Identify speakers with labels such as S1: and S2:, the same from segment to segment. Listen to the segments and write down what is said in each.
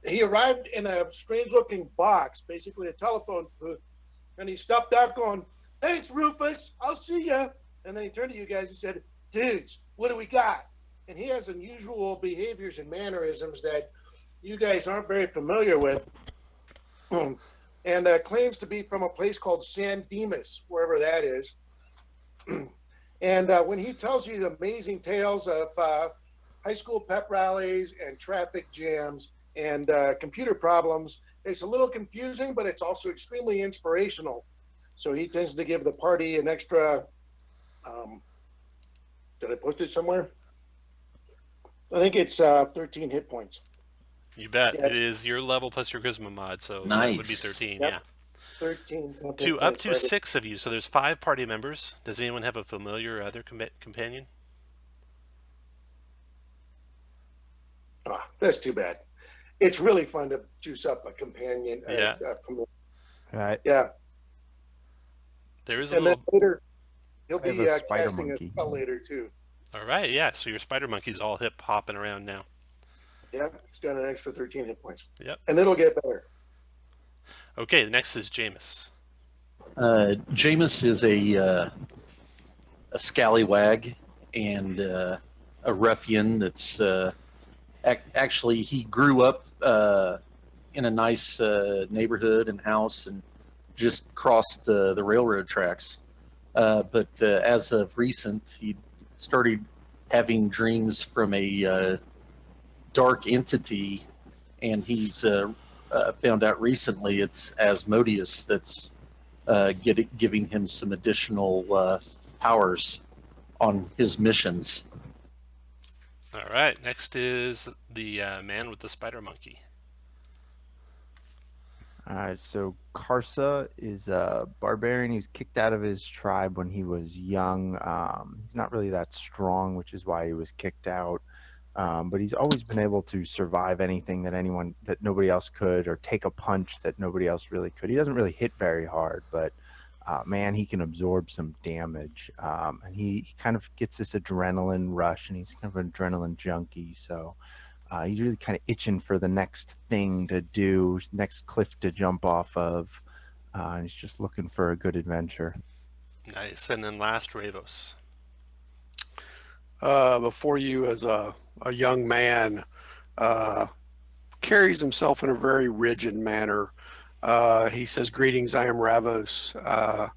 S1: he arrived in a strange-looking box, basically a telephone booth, and he stepped out going, "Thanks, Rufus. I'll see ya." And then he turned to you guys and said, "Dudes, what do we got?" And he has unusual behaviors and mannerisms that you guys aren't very familiar with, and claims to be from a place called San Dimas, wherever that is. And when he tells you the amazing tales of high school pep rallies and traffic jams and computer problems, it's a little confusing, but it's also extremely inspirational. So he tends to give the party an extra. Did I post it somewhere? I think it's 13 hit points.
S2: You bet.
S1: Yes.
S2: It is your level plus your charisma mod, so
S3: Nice.
S2: that would be 13,
S1: Yep.
S2: yeah.
S1: 13
S2: Up to 6 of you, so there's 5 party members. Does anyone have a familiar other companion?
S1: Oh, that's too bad. It's really fun to juice up a companion.
S2: Yeah.
S4: Right.
S1: Yeah.
S2: There is a
S1: And
S2: little...
S1: then later, he'll
S4: I have
S1: be
S4: a spider
S1: casting
S4: monkey.
S1: a spell later, too.
S2: All right, yeah, so your spider monkey's all hip hopping around now.
S1: Yeah, it's got an extra 13 hit points.
S2: Yep.
S1: And it'll get better.
S2: Okay, the next is Jameis.
S3: Jameis is a scallywag and a ruffian that's actually he grew up in a nice neighborhood and house and just crossed the railroad tracks. But as of recent, he started having dreams from a dark entity, and he's found out recently it's Asmodeus that's giving him some additional powers on his missions.
S2: All right, next is the man with the spider monkey.
S4: All right, so Karsa is a barbarian. He was kicked out of his tribe when he was young. He's not really that strong, which is why he was kicked out. But he's always been able to survive anything that nobody else could, or take a punch that nobody else really could. He doesn't really hit very hard, but man, he can absorb some damage. And he kind of gets this adrenaline rush, and he's kind of an adrenaline junkie. So he's really kind of itching for the next thing to do, next cliff to jump off of. And he's just looking for a good adventure.
S2: Nice, and then last, Ravos.
S5: Before you as a young man, carries himself in a very rigid manner. He says, "Greetings, I am Ravos. I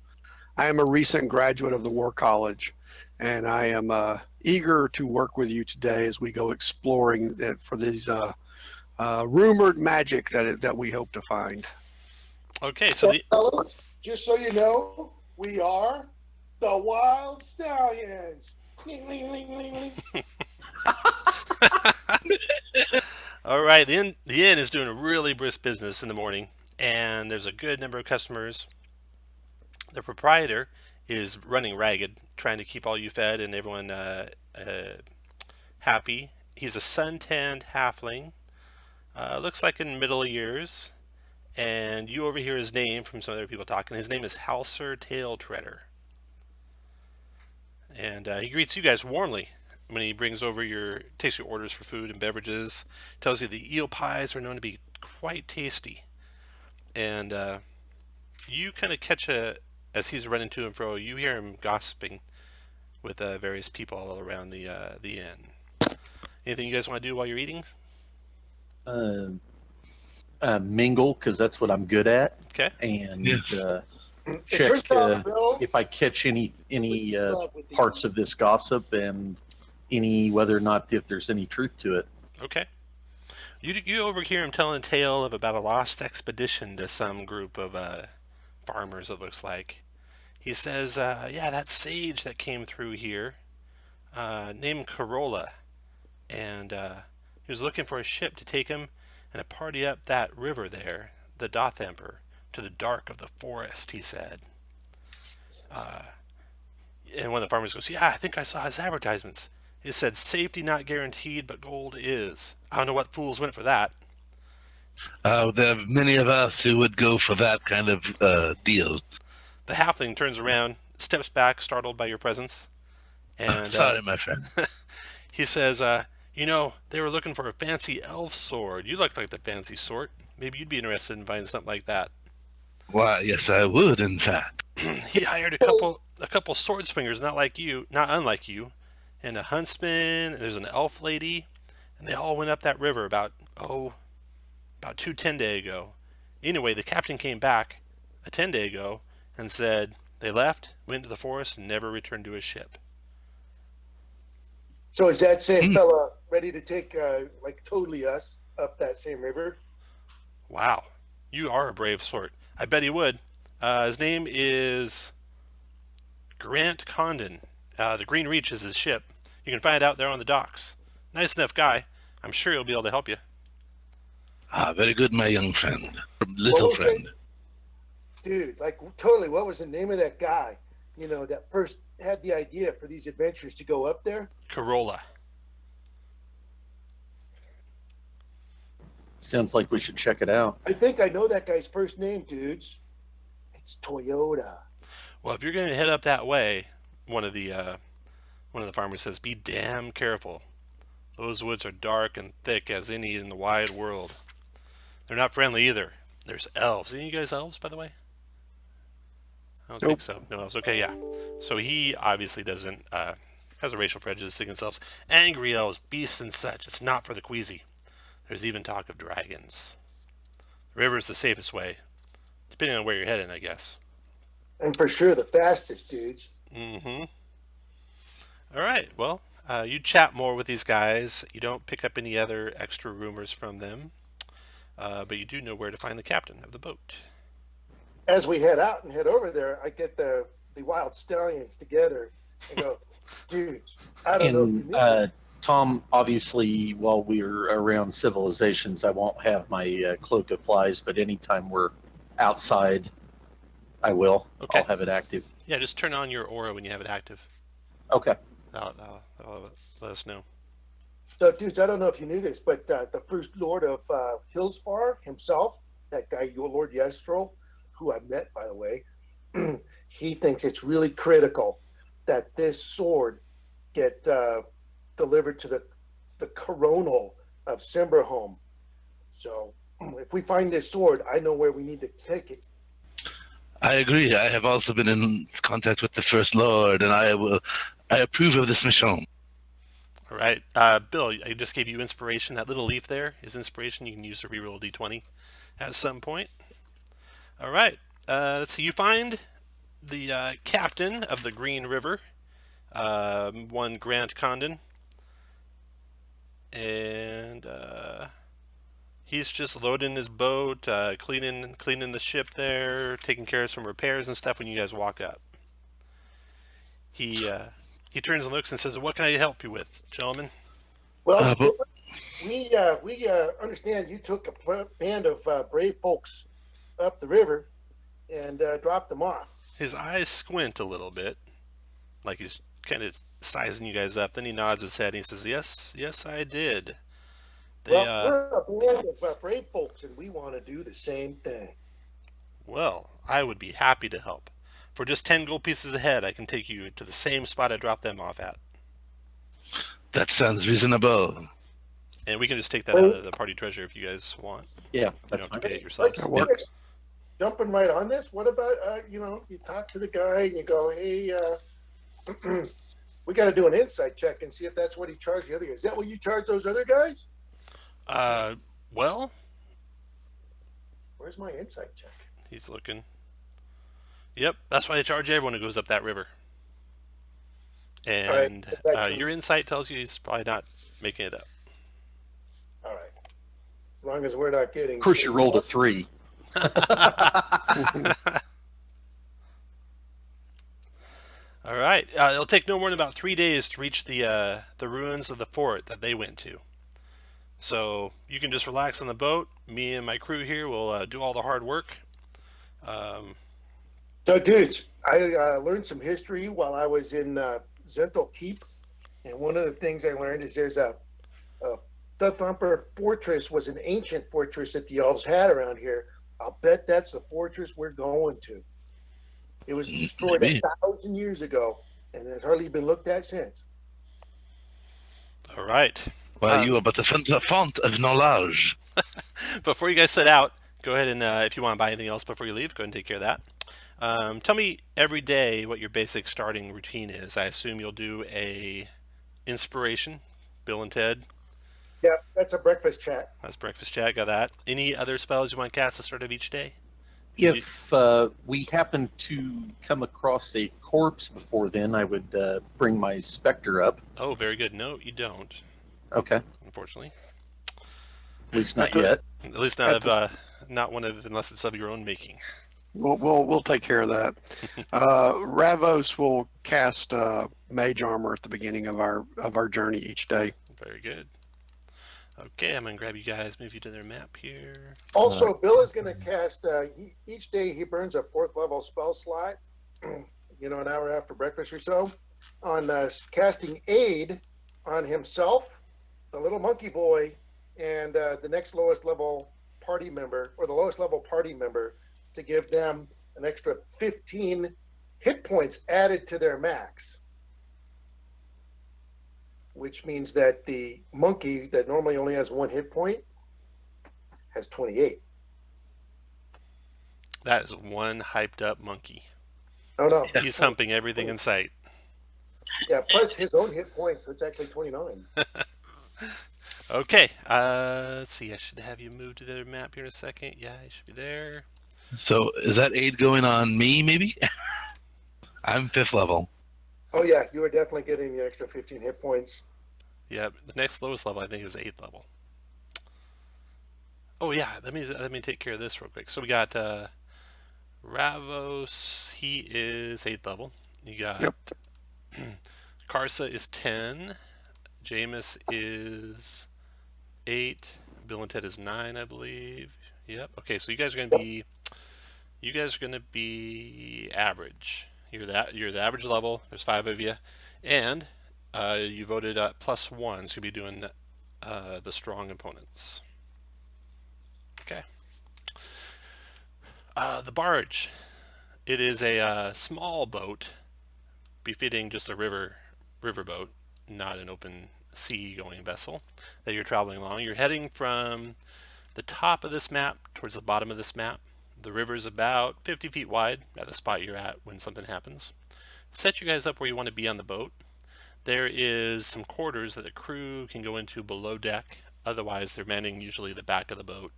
S5: am a recent graduate of the War College, and I am eager to work with you today as we go exploring for these rumored magic that we hope to find."
S2: Okay, so
S1: fellas, just so you know, we are the Wild Stallions.
S2: All right, the inn is doing a really brisk business in the morning, and there's a good number of customers. The proprietor is running ragged, trying to keep all you fed and everyone happy. He's a sun-tanned halfling, looks like in middle years, and you overhear his name from some other people talking. His name is Halser Tail Treader. And he greets you guys warmly when he takes your orders for food and beverages. Tells you the eel pies are known to be quite tasty. And you kind of catch as he's running to and fro, you hear him gossiping with various people all around the inn. Anything you guys want to do while you're eating?
S3: Mingle, because that's what I'm good at.
S2: Okay.
S3: And
S6: Yes.
S3: check
S1: Bill,
S3: if I catch any parts of this gossip and whether or not if there's any truth to it.
S2: Okay. You overhear him telling a tale of about a lost expedition to some group of farmers, it looks like. He says, that sage that came through here, named Corolla, and he was looking for a ship to take him and a party up that river there, the Dothamber, to the dark of the forest, he said. And one of the farmers goes, "Yeah, I think I saw his advertisements. It said, 'Safety not guaranteed, but gold is.' I don't know what fools went for that."
S6: There are many of us who would go for that kind of deal.
S2: The halfling turns around, steps back, startled by your presence. And
S6: Sorry, my friend.
S2: he says, You know, they were looking for a fancy elf sword. You look like the fancy sort. Maybe you'd be interested in finding something like that.
S6: Why, yes, I would, in fact.
S2: He hired a couple sword swingers, not unlike you, and a huntsman. And there's an elf lady, and they all went up that river about 2 10 days ago. Anyway, the captain came back a 10 day ago and said they left, went to the forest, and never returned to his ship.
S1: So is that same fella ready to take, like, totally us up that same river?
S2: Wow, you are a brave sort. I bet he would. His name is Grant Condon. The Green Reach is his ship. You can find it out there on the docks. Nice enough guy. I'm sure he'll be able to help you.
S6: Ah, very good, my young friend. Little friend.
S1: Dude, like, totally, what was the name of that guy, you know, that first had the idea for these adventures to go up there?
S2: Corolla.
S3: Sounds like we should check it out.
S1: I think I know that guy's first name, dudes. It's Toyota.
S2: Well, if you're going to head up that way, one of the farmers says, be damn careful. Those woods are dark and thick as any in the wide world. They're not friendly either. There's elves. Any of you guys elves, by the way? I don't think so. No elves. Okay, yeah. So he obviously doesn't has a racial prejudice against elves. Angry elves, beasts and such. It's not for the queasy. There's even talk of dragons. The river is the safest way, depending on where you're heading, I guess.
S1: And for sure the fastest, dudes.
S2: Mm-hmm. All right. Well, you chat more with these guys. You don't pick up any other extra rumors from them, but you do know where to find the captain of the boat.
S1: As we head out and head over there, I get the wild stallions together and go, dudes, I don't know if you knew.
S3: Tom, obviously, while we're around civilizations, I won't have my cloak of flies, but anytime we're outside, I will.
S2: Okay.
S3: I'll have it active.
S2: Yeah, just turn on your aura when you have it active.
S3: Okay.
S2: That'll let us know.
S1: So, dudes, I don't know if you knew this, but the first Lord of Hillsfar himself, that guy, your Lord Yestrel, who I met, by the way, he thinks it's really critical that this sword get delivered to the coronal of Simberholm. So if we find this sword, I know where we need to take it.
S6: I agree. I have also been in contact with the First Lord, and I approve of this mission.
S2: All right. Bill, I just gave you inspiration. That little leaf there is inspiration. You can use to reroll D20 at some point. All right. Let's see. You find the captain of the Green River, one Grant Condon. And he's just loading his boat, cleaning the ship there, taking care of some repairs and stuff when you guys walk up. He turns and looks and says, "What can I help you with, gentlemen?"
S1: Well, we understand you took a band of brave folks up the river and dropped them off.
S2: His eyes squint a little bit, like he's kind of sizing you guys up. Then he nods his head and he says, yes, I did.
S1: We're a band of brave folks, and we want to do the same thing.
S2: Well, I would be happy to help. For just 10 gold pieces a head, I can take you to the same spot I dropped them off at.
S6: That sounds reasonable.
S2: And we can just take that out of the party treasure if you guys want.
S3: Yeah,
S2: You
S3: that's
S2: don't have to
S3: fine.
S2: pay it yourselves.
S5: That works.
S1: Jumping right on this, what about, you talk to the guy and you go, hey, we got to do an insight check and see if that's what he charged the other guys. Is that what you charge those other guys?
S2: Well,
S1: Where's my insight check?
S2: he's looking. Yep, that's why I charge everyone who goes up that river. And your insight tells you he's probably not making it up.
S1: All right. As long as we're not getting...
S3: Of course, you rolled a 3.
S2: All right. It'll take no more than about 3 days to reach the ruins of the fort that they went to. So you can just relax on the boat. Me and my crew here will do all the hard work.
S1: So, dudes, I learned some history while I was in Zenthal Keep. And one of the things I learned is there's a the Thumper Fortress was an ancient fortress that the elves had around here. I'll bet that's the fortress we're going to. It was destroyed 1,000 years ago, and has hardly been looked at since.
S2: All right.
S6: Well, you are but a font of knowledge.
S2: Before you guys set out, go ahead and if you want to buy anything else before you leave, go ahead and take care of that. Tell me every day what your basic starting routine is. I assume you'll do a inspiration, Bill and Ted.
S1: Yeah, that's a breakfast chat.
S2: That's breakfast chat. Got that. Any other spells you want to cast at the start of each day?
S3: If we happen to come across a corpse before then, I would bring my specter up.
S2: Oh, very good. No, you don't.
S3: Okay,
S2: Unfortunately,
S3: at least not yet.
S2: at least not not one of unless it's of your own making.
S5: We'll take care of that. Ravos will cast mage armor at the beginning of our journey each day.
S2: Very good. Okay, I'm gonna grab you guys, move you to their map here.
S1: Also, Bill is going to cast, each day he burns a 4th level spell slot, an hour after breakfast or so, on casting aid on himself, the little monkey boy, and the next lowest level party member, or the lowest level party member, to give them an extra 15 hit points added to their max. Which means that the monkey that normally only has 1 hit point has 28.
S2: That is one hyped up monkey.
S1: Oh no,
S2: He's humping everything in sight.
S1: yeah. Plus his own hit points, so it's actually 29.
S2: Okay, let's see. I should have you move to the other map here in a second. Yeah, you should be there.
S6: So is that aid going on me, maybe? I'm 5th level.
S1: Oh yeah, you are definitely getting the extra 15 hit points.
S2: Yeah, the next lowest level I think is 8th level. Oh yeah, let me take care of this real quick. So we got Ravos. He is 8th level. You got
S5: Yep.
S2: Karsa is 10. Jameis is 8. Bill and Ted is 9, I believe. Yep. Okay, so you guys are gonna be average. You're the average level. There's 5 of you, and you voted +1, so you'll be doing the strong opponents. Okay. The barge. It is a small boat, befitting just a riverboat, not an open sea-going vessel that you're traveling along. You're heading from the top of this map towards the bottom of this map. The river is about 50 feet wide at the spot you're at when something happens. Set you guys up where you want to be on the boat. There is some quarters that the crew can go into below deck. Otherwise, they're manning usually the back of the boat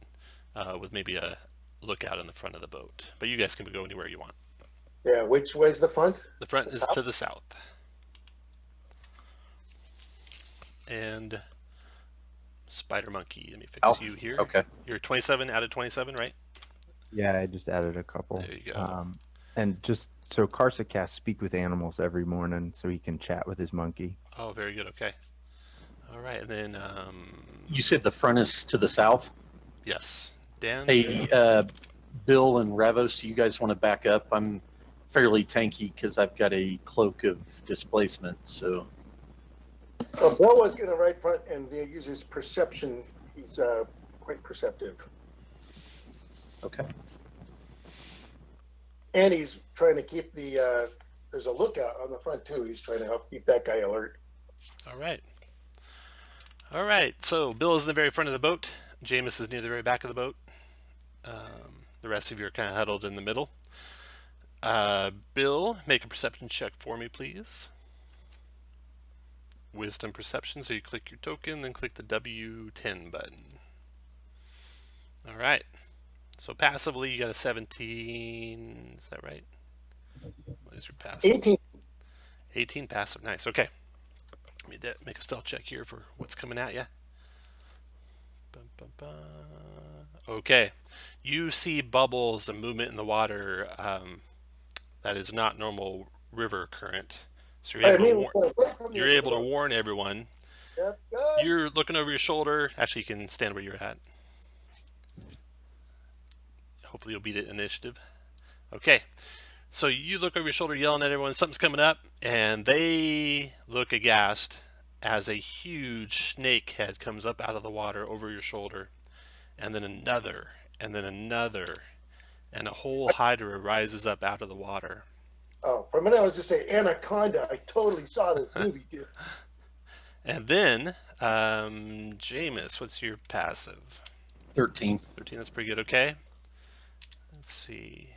S2: with maybe a lookout in the front of the boat. But you guys can go anywhere you want.
S1: Yeah, which way's the front?
S2: The front is to the south. And Spider Monkey, let me fix you here.
S3: Okay.
S2: You're 27 out of 27, right?
S4: Yeah, I just added a couple.
S2: There you go.
S4: And just so Karsa casts Speak with Animals every morning so he can chat with his monkey.
S2: Oh, very good. Okay. All right, and then
S3: You said the front is to the south.
S2: yes, Dan.
S3: Hey, Bill and Ravos, you guys want to back up? I'm fairly tanky because I've got a cloak of displacement. So
S1: So Bill was in the right front, and the user's perception, he's quite perceptive.
S3: okay.
S1: And he's trying to keep there's a lookout on the front too. He's trying to help keep that guy alert.
S2: All right. All right. So Bill is in the very front of the boat. Jameis is near the very back of the boat. The rest of you are kind of huddled in the middle. Bill, make a perception check for me, please. Wisdom perception. So you click your token, then click the W10 button. All right. So passively, you got a 17. Is that right? What is your passive?
S1: 18.
S2: 18 passive. Nice. Okay. Let me make a stealth check here for what's coming at you. Okay. You see bubbles and movement in the water that is not normal river current. So you're able to warn everyone.
S1: Yep, guys.
S2: You're looking over your shoulder. Actually, you can stand where you're at. Hopefully you'll beat it initiative. Okay. So you look over your shoulder yelling at everyone, something's coming up, and they look aghast as a huge snake head comes up out of the water over your shoulder, and then another, and then another, and a whole Hydra rises up out of the water.
S1: Oh, for a minute I was just saying Anaconda. I totally saw this movie, dude.
S2: And then Jameis, what's your passive?
S3: 13.
S2: 13, that's pretty good. Okay. Let's see.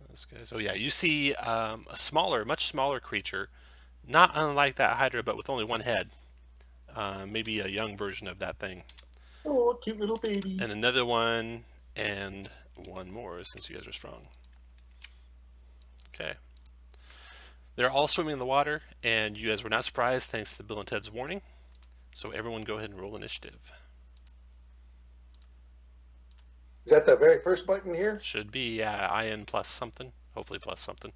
S2: Those guys. Oh, yeah. You see a smaller, much smaller creature, not unlike that Hydra, but with only one head. Maybe a young version of that thing.
S1: Oh, cute little baby.
S2: And another one, and one more, since you guys are strong. Okay. They're all swimming in the water, and you guys were not surprised thanks to Bill and Ted's warning. So everyone go ahead and roll initiative.
S1: Is that the very first button here?
S2: Should be IN plus something. Hopefully plus something.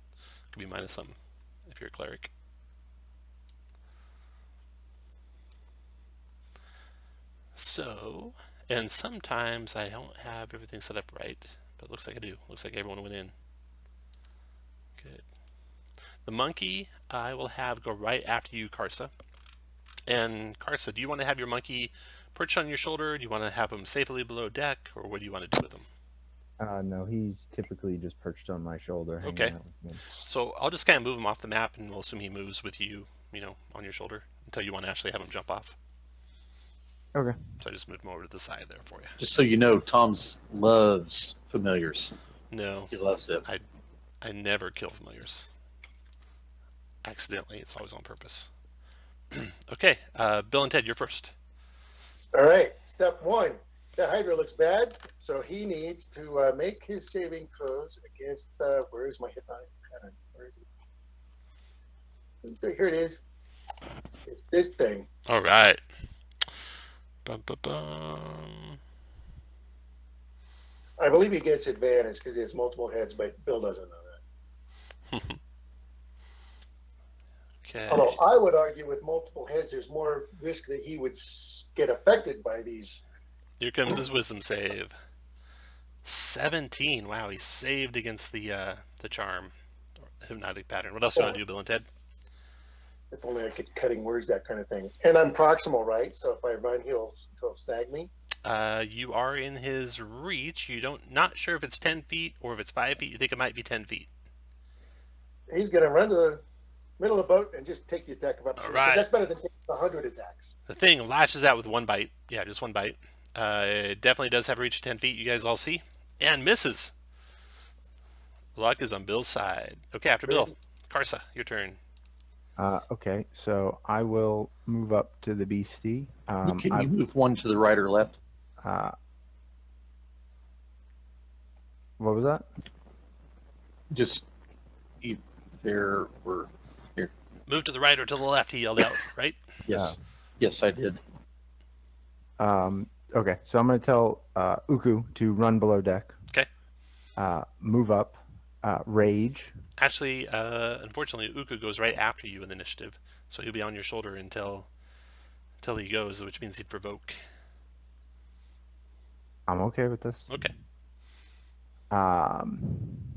S2: Could be minus something if you're a cleric. So, and sometimes I don't have everything set up right, but it looks like I do. Looks like everyone went in. Good. The monkey I will have go right after you, Karsa. And Karsa, do you want to have your monkey perched on your shoulder? Do you want to have him safely below deck, or what do you want to do with him?
S4: No, he's typically just perched on my shoulder. hanging
S2: Okay.
S4: out with me.
S2: So I'll just kind of move him off the map, and we'll assume he moves with you, on your shoulder until you want to actually have him jump off.
S4: Okay.
S2: So I just moved him over to the side there for you.
S3: Just so you know, Tom's loves familiars.
S2: No,
S3: He loves it.
S2: I never kill familiars. Accidentally, it's always on purpose. Okay, Bill and Ted, you're first.
S1: All right. Step 1. The Hydra looks bad, so he needs to make his saving throws against. Where is my hit pattern? Where is it? Here it is. It's this thing.
S2: All right. Bum, bum, bum.
S1: I believe he gets advantage because he has multiple heads, but Bill doesn't know that.
S2: Okay.
S1: Although I would argue with multiple heads, there's more risk that he would get affected by these.
S2: Here comes his wisdom save. 17. Wow, he saved against the charm, or the hypnotic pattern. What else do you want to do, Bill and Ted?
S1: If only I could cutting words, that kind of thing. And I'm proximal, right? So if I run, he'll snag me.
S2: You are in his reach. Not sure if it's 10 feet or if it's 5 feet. You think it might be 10 feet.
S1: He's going to run to the middle of the boat and just take the attack of opportunity.
S2: All right.
S1: That's better than taking 100 attacks.
S2: The thing lashes out with one bite. Yeah, just one bite. It definitely does have a reach of 10 feet, you guys all see. And misses. Luck is on Bill's side. Okay, after Bill. Karsa, your turn.
S4: Okay, so I will move up to the beastie.
S3: Can you move one to the right or left?
S4: What was that?
S3: Just there or here.
S2: Move to the right or to the left, he yelled out, right?
S3: Yes. Yes, I did.
S4: Okay, so I'm going to tell Uku to run below deck.
S2: Okay.
S4: Move up. Rage.
S2: Actually, unfortunately, Uku goes right after you in the initiative, so he'll be on your shoulder until he goes, which means he'd provoke.
S4: I'm okay with this.
S2: Okay.
S4: I'm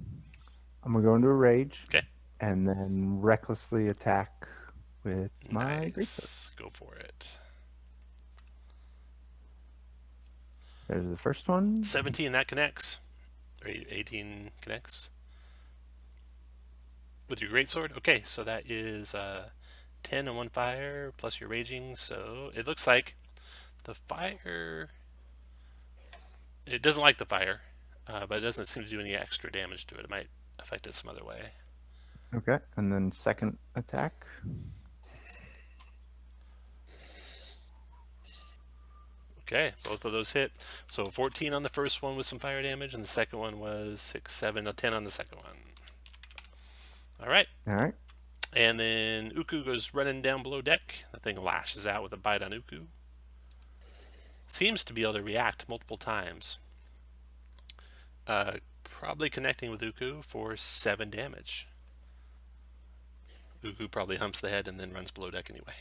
S4: going to go into a rage.
S2: Okay.
S4: And then recklessly attack with my greatsword.
S2: Nice. Go for it.
S4: There's the first one.
S2: 17, that connects. Or 18 connects. With your greatsword? Okay, so that is 10 and 1 fire, plus your raging, so it looks like the fire... It doesn't like the fire, but it doesn't seem to do any extra damage to it. It might affect it some other way.
S4: Okay, and then second attack.
S2: Okay, both of those hit. So 14 on the first one with some fire damage, and the second one was 6, 7, 10 on the second one. All right.
S4: All right.
S2: And then Uku goes running down below deck. The thing lashes out with a bite on Uku. Seems to be able to react multiple times. Probably connecting with Uku for 7 damage. Uku probably humps the head and then runs below deck anyway.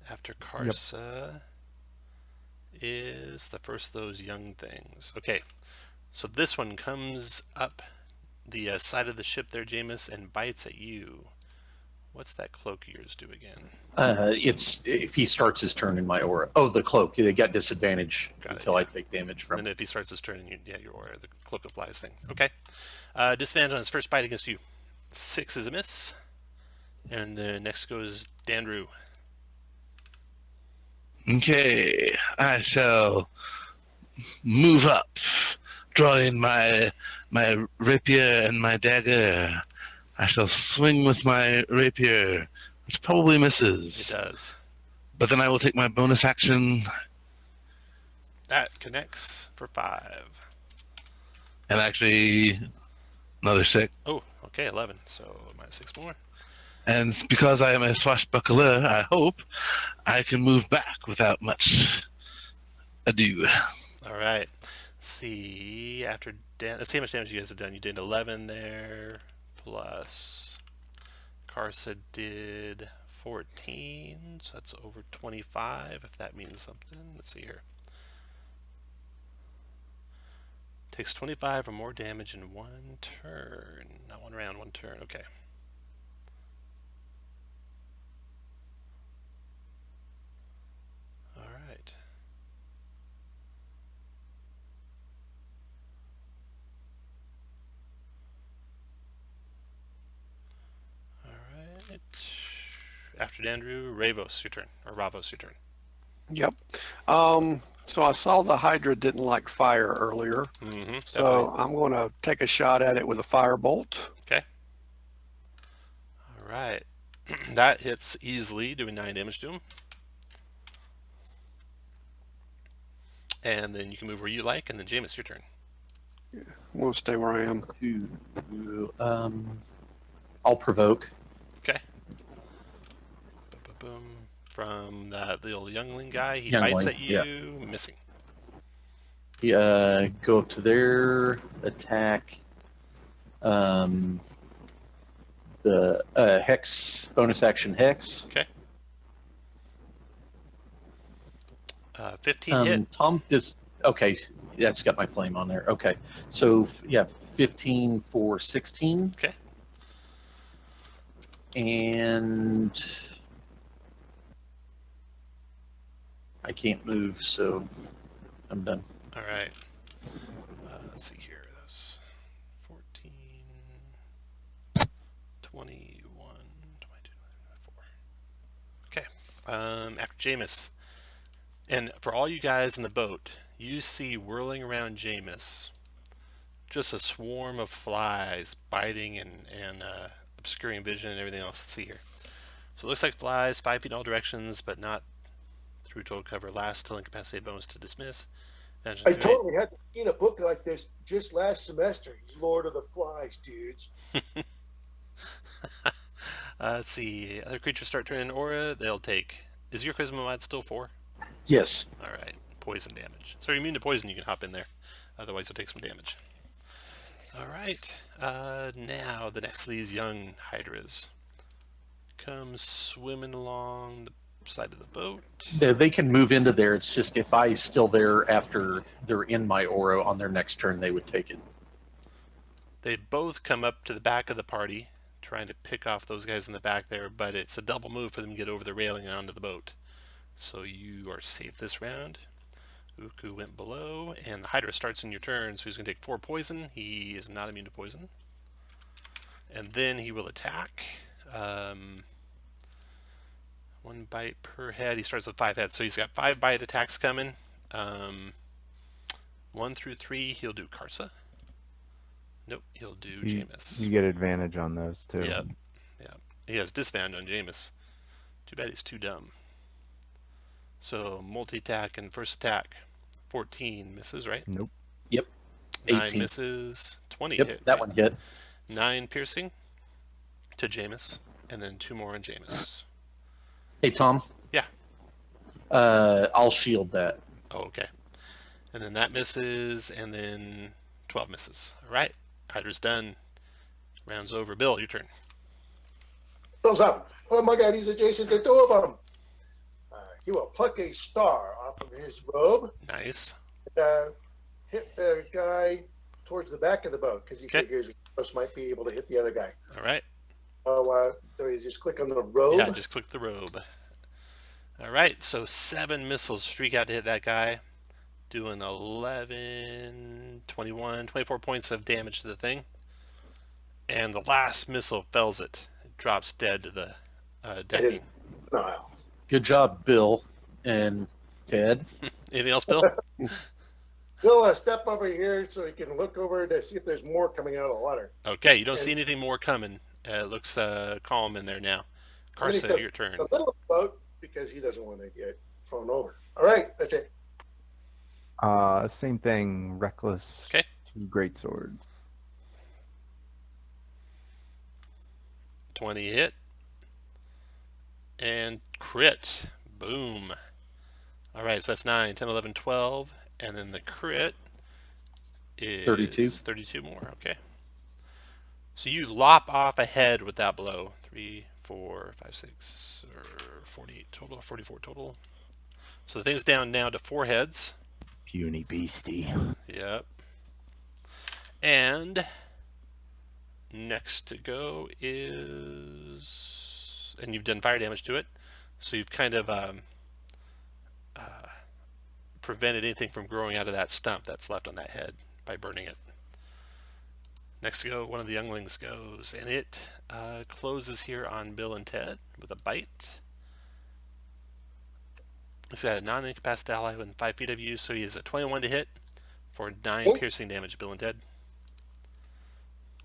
S2: After Karsa is the first of those young things. Okay, so this one comes up the side of the ship there, Jameis, and bites at you. What's that cloak of yours do again?
S3: It's if he starts his turn in my aura. Oh, the cloak. They got disadvantage until I take damage from.
S2: And then if he starts his turn, your aura, the cloak of flies thing. Okay. Disadvantage on his first bite against you. 6 is a miss. And then next goes Dandrew.
S6: Okay, I shall move up, drawing my rapier and my dagger. I shall swing with my rapier, which probably
S2: It
S6: misses.
S2: does.
S6: But then I will take my bonus action
S2: That connects for 5.
S6: and actually another 6.
S2: Oh, okay, 11. So minus 6 more.
S6: And because I am a swashbuckler, I hope I can move back without much ado.
S2: All right. Let's see. Let's see how much damage you guys have done. You did 11 there, plus Karsa did 14, so that's over 25. If that means something. Let's see here. Takes 25 or more damage in 1 turn. Not 1 round, 1 turn. Okay. All right. All right. After Dandrew, Ravos, your turn. Or Ravos, your turn.
S5: Yep. So I saw the Hydra didn't like fire earlier.
S2: Mm-hmm.
S5: So
S2: Definitely.
S5: I'm going to take a shot at it with a firebolt.
S2: Okay. All right. That hits easily, doing 9 damage to him. And then you can move where you like, and then Jameis, your turn.
S5: I'm going to stay where I am.
S3: I'll provoke.
S2: Okay. Boom, boom, boom. From the little youngling guy, he
S3: Youngling,
S2: bites at you,
S3: yeah.
S2: missing.
S3: Go up to their attack. The hex, bonus action hex.
S2: Okay. 15 hit.
S3: Tom just, okay, that's got my flame on there. Okay, so yeah, 15 for 16.
S2: Okay.
S3: And I can't move, so I'm done.
S2: All right. Let's see here. Those 14, 21, 22, 24. Okay. After Jameis. And for all you guys in the boat, you see whirling around Jameis just a swarm of flies biting and obscuring vision and everything else. Let's see here. So it looks like flies, 5 feet in all directions, but not through total cover. Last till incapacitated bonus to dismiss.
S1: I totally had seen a book like this just last semester. Lord of the Flies, dudes.
S2: Let's see. Other creatures start turning aura. They'll take. Is your charisma mod still 4?
S3: Yes.
S2: All right. Poison damage. So you're immune to poison. You can hop in there. Otherwise, you'll take some damage. All right. Now the next of these young hydras comes swimming along the side of the boat.
S3: They can move into there. It's just if I still there after they're in my aura on their next turn, they would take it.
S2: They both come up to the back of the party, trying to pick off those guys in the back there, but it's a double move for them to get over the railing and onto the boat. So you are safe this round. Uku went below, and the Hydra starts in your turn, so he's going to take 4 poison. He is not immune to poison. And then he will attack. 1 bite per head. He starts with 5 heads, so he's got 5 bite attacks coming. 1 through 3, he'll do Karsa. Nope, he'll do Jameis.
S4: You get advantage on those too.
S2: Yep. He has disadvantage on Jameis. Too bad he's too dumb. So multi-attack and first attack. 14 misses, right?
S4: Nope.
S3: Yep.
S2: 9
S3: 18.
S2: misses. 20
S3: Yep,
S2: hit.
S3: that
S2: right?
S3: one hit.
S2: 9 piercing to Jameis, and then 2 more on Jameis.
S3: Hey, Tom.
S2: Yeah.
S3: I'll shield that.
S2: Oh, okay. And then that misses, and then 12 misses. All right. Hydra's done. Round's over. Bill, your turn.
S1: Bill's up. Oh my God, he's adjacent to 2 of them. He will pluck a star off of his robe.
S2: Nice.
S1: Hit the guy towards the back of the boat because he
S2: Okay.
S1: figures Ross might be able to hit the other guy.
S2: All right.
S1: So you just click on the robe.
S2: Yeah, just click the robe. All right, so 7 missiles streak out to hit that guy, doing 11, 21, 24 points of damage to the thing. And the last missile fells it. It drops dead to the
S1: It
S2: decking.
S1: is. No.
S3: Good job, Bill. And Ted.
S2: Anything else, Bill?
S1: We'll step over here so he can look over to see if there's more coming out of the water.
S2: Okay, you don't see anything more coming. It looks calm in there now.
S1: And then he
S2: Carsa,
S1: does
S2: your turn.
S1: a little float because he doesn't want to get thrown over. All right, that's it.
S4: Same thing. Reckless.
S2: Okay.
S4: 2 great swords.
S2: 20 hit. And crit. Boom. All right, so that's 9, 10, 11, 12. And then the crit is 32 more. Okay. So you lop off a head with that blow. 3, 4, 5, 6, or 48 total, 44 total. So the thing's down now to 4 heads.
S4: Puny beastie.
S2: Yep. And next to go is, and you've done fire damage to it, so you've kind of prevented anything from growing out of that stump that's left on that head by burning it. Next to go, one of the younglings goes, and it closes here on Bill and Ted with a bite. He's got a non-incapacitated ally within 5 feet of you, so he is a 21 to hit for 9 piercing damage, Bill and Ted.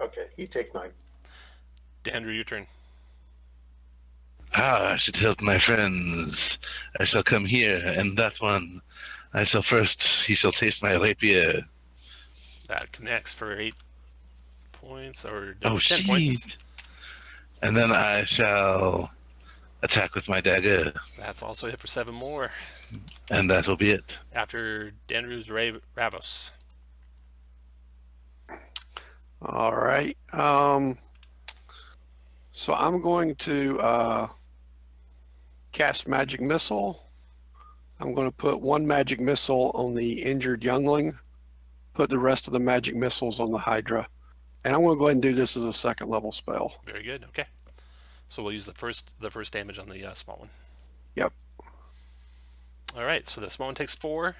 S1: Okay, he takes 9.
S2: Andrew, your turn.
S6: I should help my friends. I shall come here, and that one. He shall taste my rapier.
S2: That connects for 8 points, or 10
S6: Oh,
S2: points.
S6: shit. And then I shall attack with my dagger,
S2: That's also hit for 7 more.
S6: and that will be it.
S2: After Andrew's Ravos.
S5: All right. So I'm going to cast Magic Missile. I'm going to put 1 Magic Missile on the injured youngling, put the rest of the Magic Missiles on the Hydra. And I'm going to go ahead and do this as a 2nd level spell.
S2: Very good. Okay. So we'll use the first damage on the small one.
S5: Yep.
S2: All right. So the small one takes 4,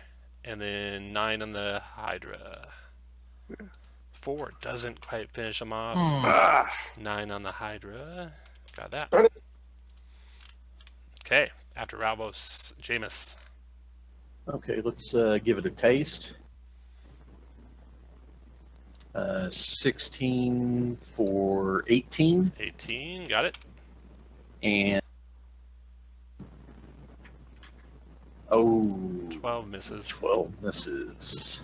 S2: and then 9 on the Hydra. 4 doesn't quite finish him off.
S5: Ah,
S2: 9 on the Hydra. Got that.
S1: Darn it.
S2: Okay. After Ravos, Jameis.
S3: Okay, let's give it a taste. 16 for 18,
S2: 18. Got it.
S3: and
S2: 12 misses.
S3: 12 misses.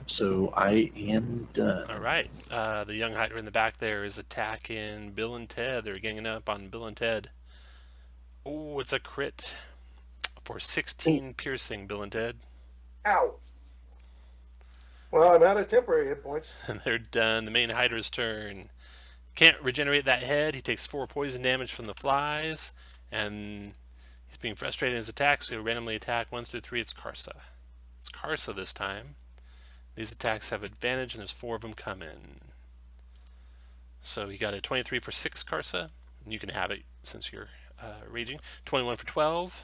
S3: So I am done.
S2: All right. The young Hydra in the back there is attacking Bill and Ted. They're ganging up on Bill and Ted. Oh, it's a crit for 16 piercing, Bill and Ted.
S1: Ow. Well, I'm out of temporary hit points.
S2: And they're done. The main Hydra's turn. Can't regenerate that head. He takes 4 poison damage from the flies. And he's being frustrated in his attacks, so he'll randomly attack 1 through 3. It's Carsa. It's Carsa this time. These attacks have advantage, and there's 4 of them coming. So he got a 23 for 6, Carsa. And you can have it since you're raging. 21 for 12.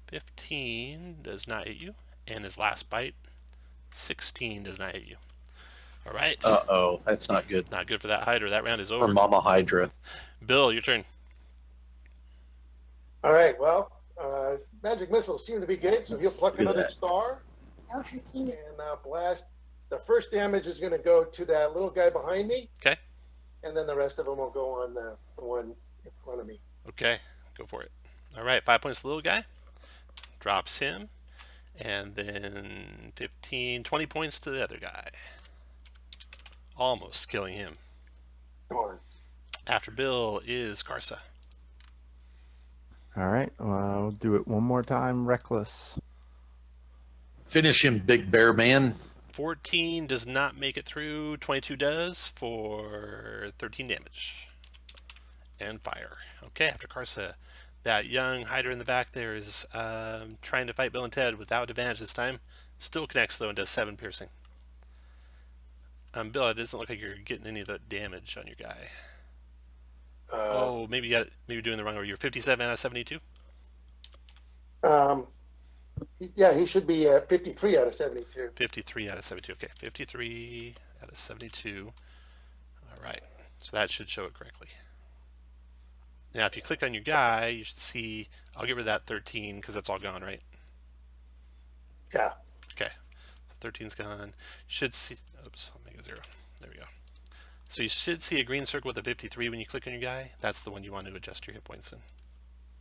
S2: 15 does not hit you. And his last bite, 16 does not hit you. All right.
S3: Uh-oh, that's not good.
S2: Not good for that Hydra. That round is
S3: For
S2: over.
S3: Mama Hydra.
S2: Bill, your turn.
S1: All right, well, Magic Missiles seem to be good, so he'll pluck
S3: Look at
S1: another
S3: that.
S1: star and blast. The first damage is going to go to that little guy behind me.
S2: Okay.
S1: And then the rest of them will go on the one in front of me.
S2: Okay, go for it. All right, 5 points to the little guy. Drops him. And then 15, 20 points to the other guy. Almost killing him.
S1: Come on.
S2: After Bill is Carsa.
S4: All right. We'll do it one more time. Reckless.
S3: Finish him, big bear man.
S2: 14 does not make it through. 22 does for 13 damage. And fire. Okay, after Carsa, that young Hydra in the back there is trying to fight Bill and Ted without advantage this time. Still connects though and does 7 piercing. Bill, it doesn't look like you're getting any of the damage on your guy. Maybe maybe you're doing the wrong order. You're 57 out of 72.
S1: Yeah, he should be at 53 out of 72.
S2: 53 out of 72. Okay, 53 out of 72. All right, so that should show it correctly. Now, if you click on your guy, you should see. I'll get rid of that 13 because that's all gone, right?
S1: Yeah.
S2: Okay. So 13's gone. You should see. Oops. I'll make it 0. There we go. So you should see a green circle with a 53 when you click on your guy. That's the one you want to adjust your hit points in.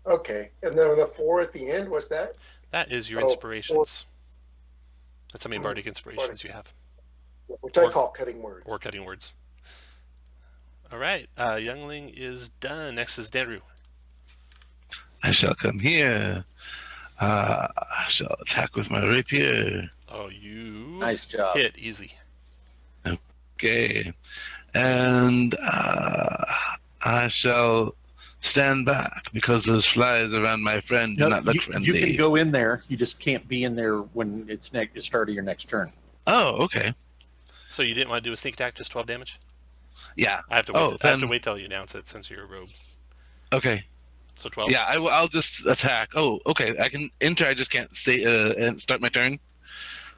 S1: Okay. And then on the 4 at the end, what's that?
S2: That is your
S1: Oh,
S2: inspirations. That's how many
S1: Oh,
S2: bardic inspirations you have.
S1: Which I call cutting words.
S2: Or cutting words. All right. Youngling is done. Next is Dandrew.
S6: I shall come here. I shall attack with my rapier.
S2: Oh, you
S3: Nice job.
S2: hit easy.
S6: Okay. And I shall stand back because those flies around my friend do
S3: No,
S6: not look
S3: you
S6: friendly.
S3: can go in there. You just can't be in there when it's the start of your next turn.
S6: Oh, okay.
S2: So you didn't want to do a sneak attack, just 12 damage?
S6: Yeah.
S2: I have to wait. I have to
S6: then-
S2: wait till you announce it since you're a rogue.
S6: Okay.
S2: So 12.
S6: Yeah, I'll just attack. Oh, okay. I can enter. I just can't stay and start my turn.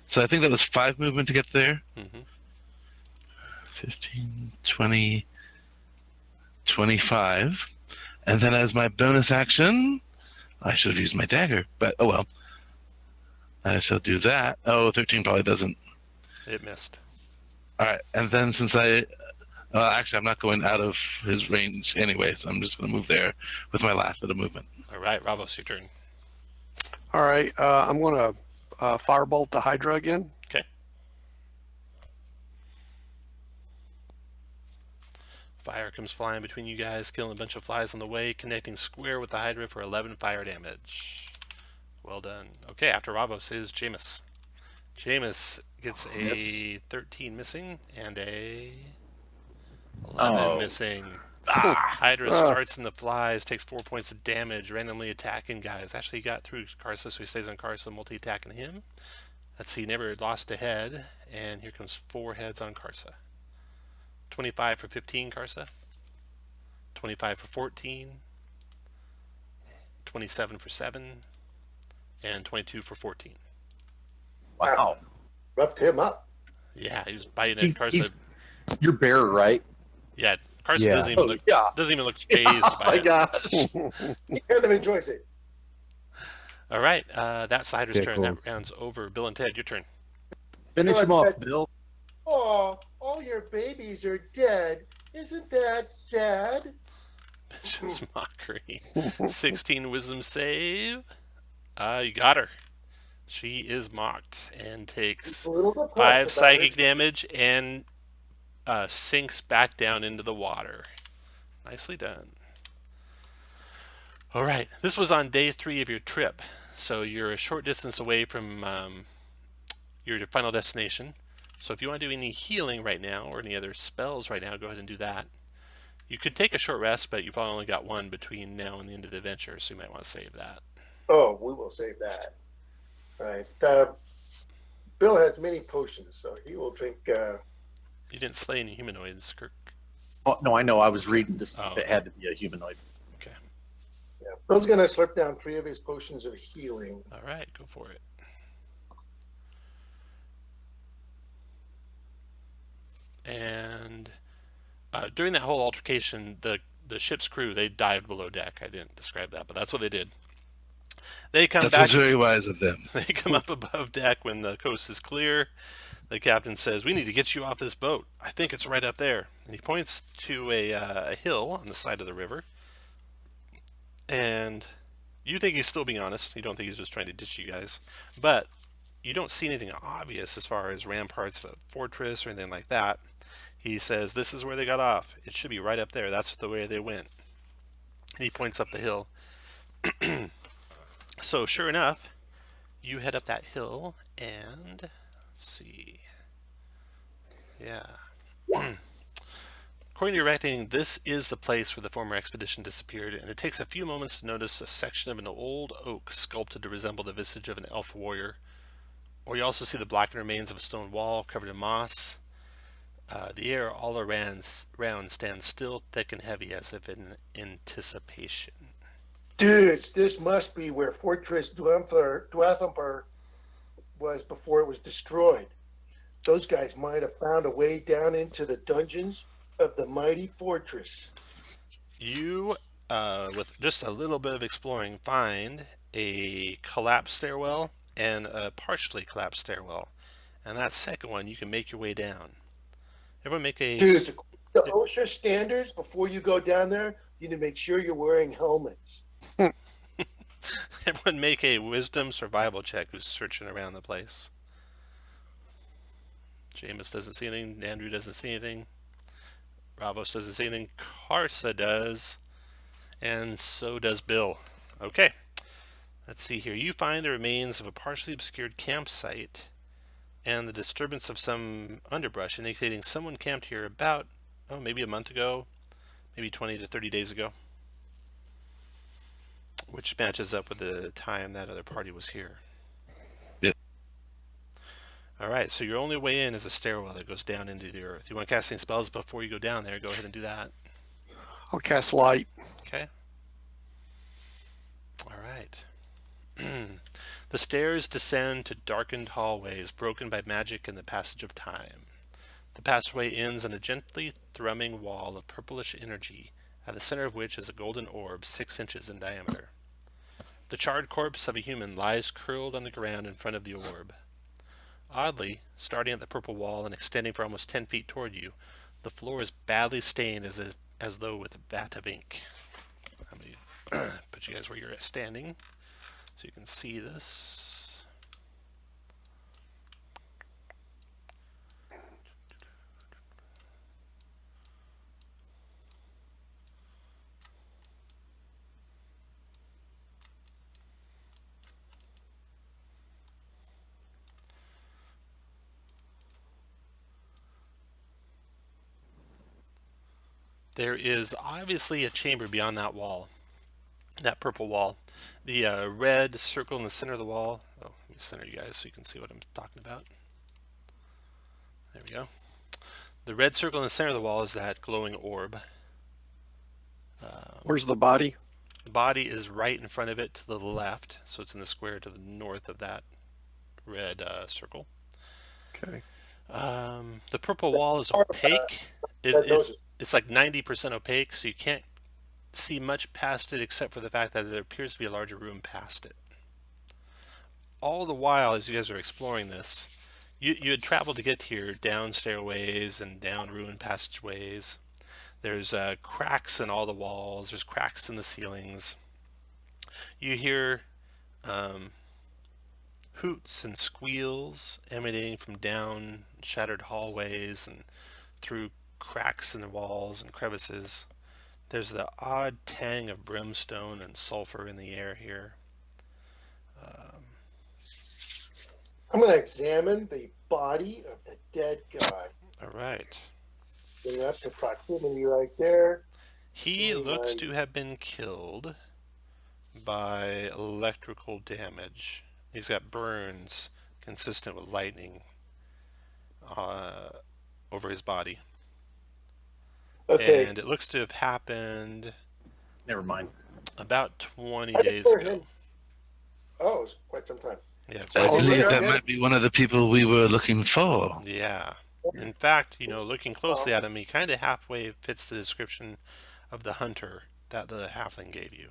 S6: So I think that was 5 movement to get there.
S2: Mm-hmm.
S6: 15, 20, 25. And then as my bonus action, I should have used my dagger, but oh well. I shall do that. Oh, 13 probably doesn't.
S2: It missed.
S6: All right. And then since actually, I'm not going out of his range anyway, so I'm just going to move there with my last bit of movement.
S2: All right, Ravos, your turn.
S5: All right, I'm going to firebolt the Hydra again.
S2: Okay. Fire comes flying between you guys, killing a bunch of flies on the way, connecting square with the Hydra for 11 fire damage. Well done. Okay, after Ravos is Jameis. Jameis gets a 13 missing and a 11 missing. Hydra starts in the flies, takes 4 points of damage, randomly attacking guys. Actually, he got through Karsa, so he stays on Karsa, multi-attacking him. Let's see, never lost a head. And here comes 4 heads on Karsa. 25 for 15, Karsa. 25 for 14. 27 for 7. And 22 for 14.
S3: Wow.
S1: Roughed him up.
S2: Yeah, he was biting at Karsa.
S3: You're bear, right?
S2: Yeah, Karsa
S4: Yeah.
S2: doesn't even look
S3: yeah.
S2: doesn't even look phased
S3: Oh
S2: by
S3: my
S2: it.
S3: gosh.
S1: He kind of enjoys it.
S2: All right, that's Hydra's turn. That
S4: Tickles.
S2: round's over. Bill and Ted, your turn.
S3: Finish him off, Bill.
S1: Oh, all your babies are dead. Isn't that sad?
S2: Mission's mockery. 16 wisdom save. You got her. She is mocked and takes
S1: A little depressed
S2: 5
S1: about
S2: psychic
S1: it.
S2: damage and sinks back down into the water. Nicely done. All right, this was on day 3 of your trip, so you're a short distance away from your final destination. So if you want to do any healing right now or any other spells right now, go ahead and do that. You could take a short rest, but you probably only got 1 between now and the end of the adventure, so you might want to save that.
S1: Oh, we will save that. Right. Bill has many potions, so he will drink.
S2: You didn't slay any humanoids, Kirk.
S3: Oh, no, I know. I was reading this.
S2: Oh,
S3: It had to be a humanoid.
S2: Okay.
S1: Yeah. Bill's going to slurp down 3 of his potions of healing.
S2: All right, go for it. And during that whole altercation, the ship's crew, they dived below deck. I didn't describe that, but that's what they did. They come
S6: That
S2: back.
S6: was very wise of them.
S2: They come up above deck when the coast is clear. The captain says, "We need to get you off this boat. I think it's right up there." And he points to a hill on the side of the river. And you think he's still being honest. You don't think he's just trying to ditch you guys. But you don't see anything obvious as far as ramparts of a fortress or anything like that. He says, "This is where they got off. It should be right up there. That's the way they went." And he points up the hill. So sure enough, you head up that hill and let's see. Yeah. According to your writing, this is the place where the former expedition disappeared, and it takes a few moments to notice a section of an old oak sculpted to resemble the visage of an elf warrior. Or you also see the blackened remains of a stone wall covered in moss. The air all around stands still, thick and heavy, as if in anticipation.
S1: Dudes, this must be where Fortress Dwathampur was before it was destroyed. Those guys might have found a way down into the dungeons of the mighty fortress.
S2: You with just a little bit of exploring, find a collapsed stairwell and a partially collapsed stairwell. And that second one, you can make your way down. Everyone make a...
S1: Dude, the OSHA standards, before you go down there, you need to make sure you're wearing helmets.
S2: Everyone make a wisdom survival check who's searching around the place. Jameis doesn't see anything. Andrew doesn't see anything. Bravos doesn't see anything. Karsa does. And so does Bill. Okay. Let's see here. You find the remains of a partially obscured campsite and the disturbance of some underbrush, indicating someone camped here about, maybe a month ago, maybe 20 to 30 days ago, which matches up with the time that other party was here.
S6: Yep.
S2: All right, so your only way in is a stairwell that goes down into the earth. You want to cast any spells before you go down there, go ahead and do that.
S5: I'll cast light.
S2: Okay. All right. The stairs descend to darkened hallways broken by magic and the passage of time. The passageway ends in a gently thrumming wall of purplish energy, at the center of which is a golden orb 6 inches in diameter. The charred corpse of a human lies curled on the ground in front of the orb. Oddly, starting at the purple wall and extending for almost 10 feet toward you, the floor is badly stained as though with a vat of ink. Let me put you guys where you're standing so you can see this. There is obviously a chamber beyond that wall, that purple wall. The red circle in the center of the wall. Oh, let me center you guys so you can see what I'm talking about. There we go. The red circle in the center of the wall is that glowing orb.
S5: Where's the body?
S2: The body is right in front of it to the left, so it's in the square to the north of that red circle.
S5: Okay.
S2: The purple wall is opaque. It's like 90% opaque, so you can't see much past it except for the fact that there appears to be a larger room past it. All the while, as you guys are exploring this, you had traveled to get here down stairways and down ruined passageways. There's cracks in all the walls. There's cracks in the ceilings. You hear hoots and squeals emanating from down shattered hallways and through cracks in the walls and crevices. There's the odd tang of brimstone and sulfur in the air here.
S1: I'm going to examine the body of the dead guy.
S2: All right.
S1: Bring it up to proximity right there.
S2: He looks to have been killed by electrical damage. He's got burns consistent with lightning over his body.
S1: Okay.
S2: And it looks to have happened
S3: Never mind.
S2: about 20 days ago.
S1: Oh, it was quite some time.
S2: Yeah, it's
S6: I
S2: right.
S6: believe that might be one of the people we were looking for.
S2: Yeah. In fact, looking closely at him, he kind of halfway fits the description of the hunter that the halfling gave you,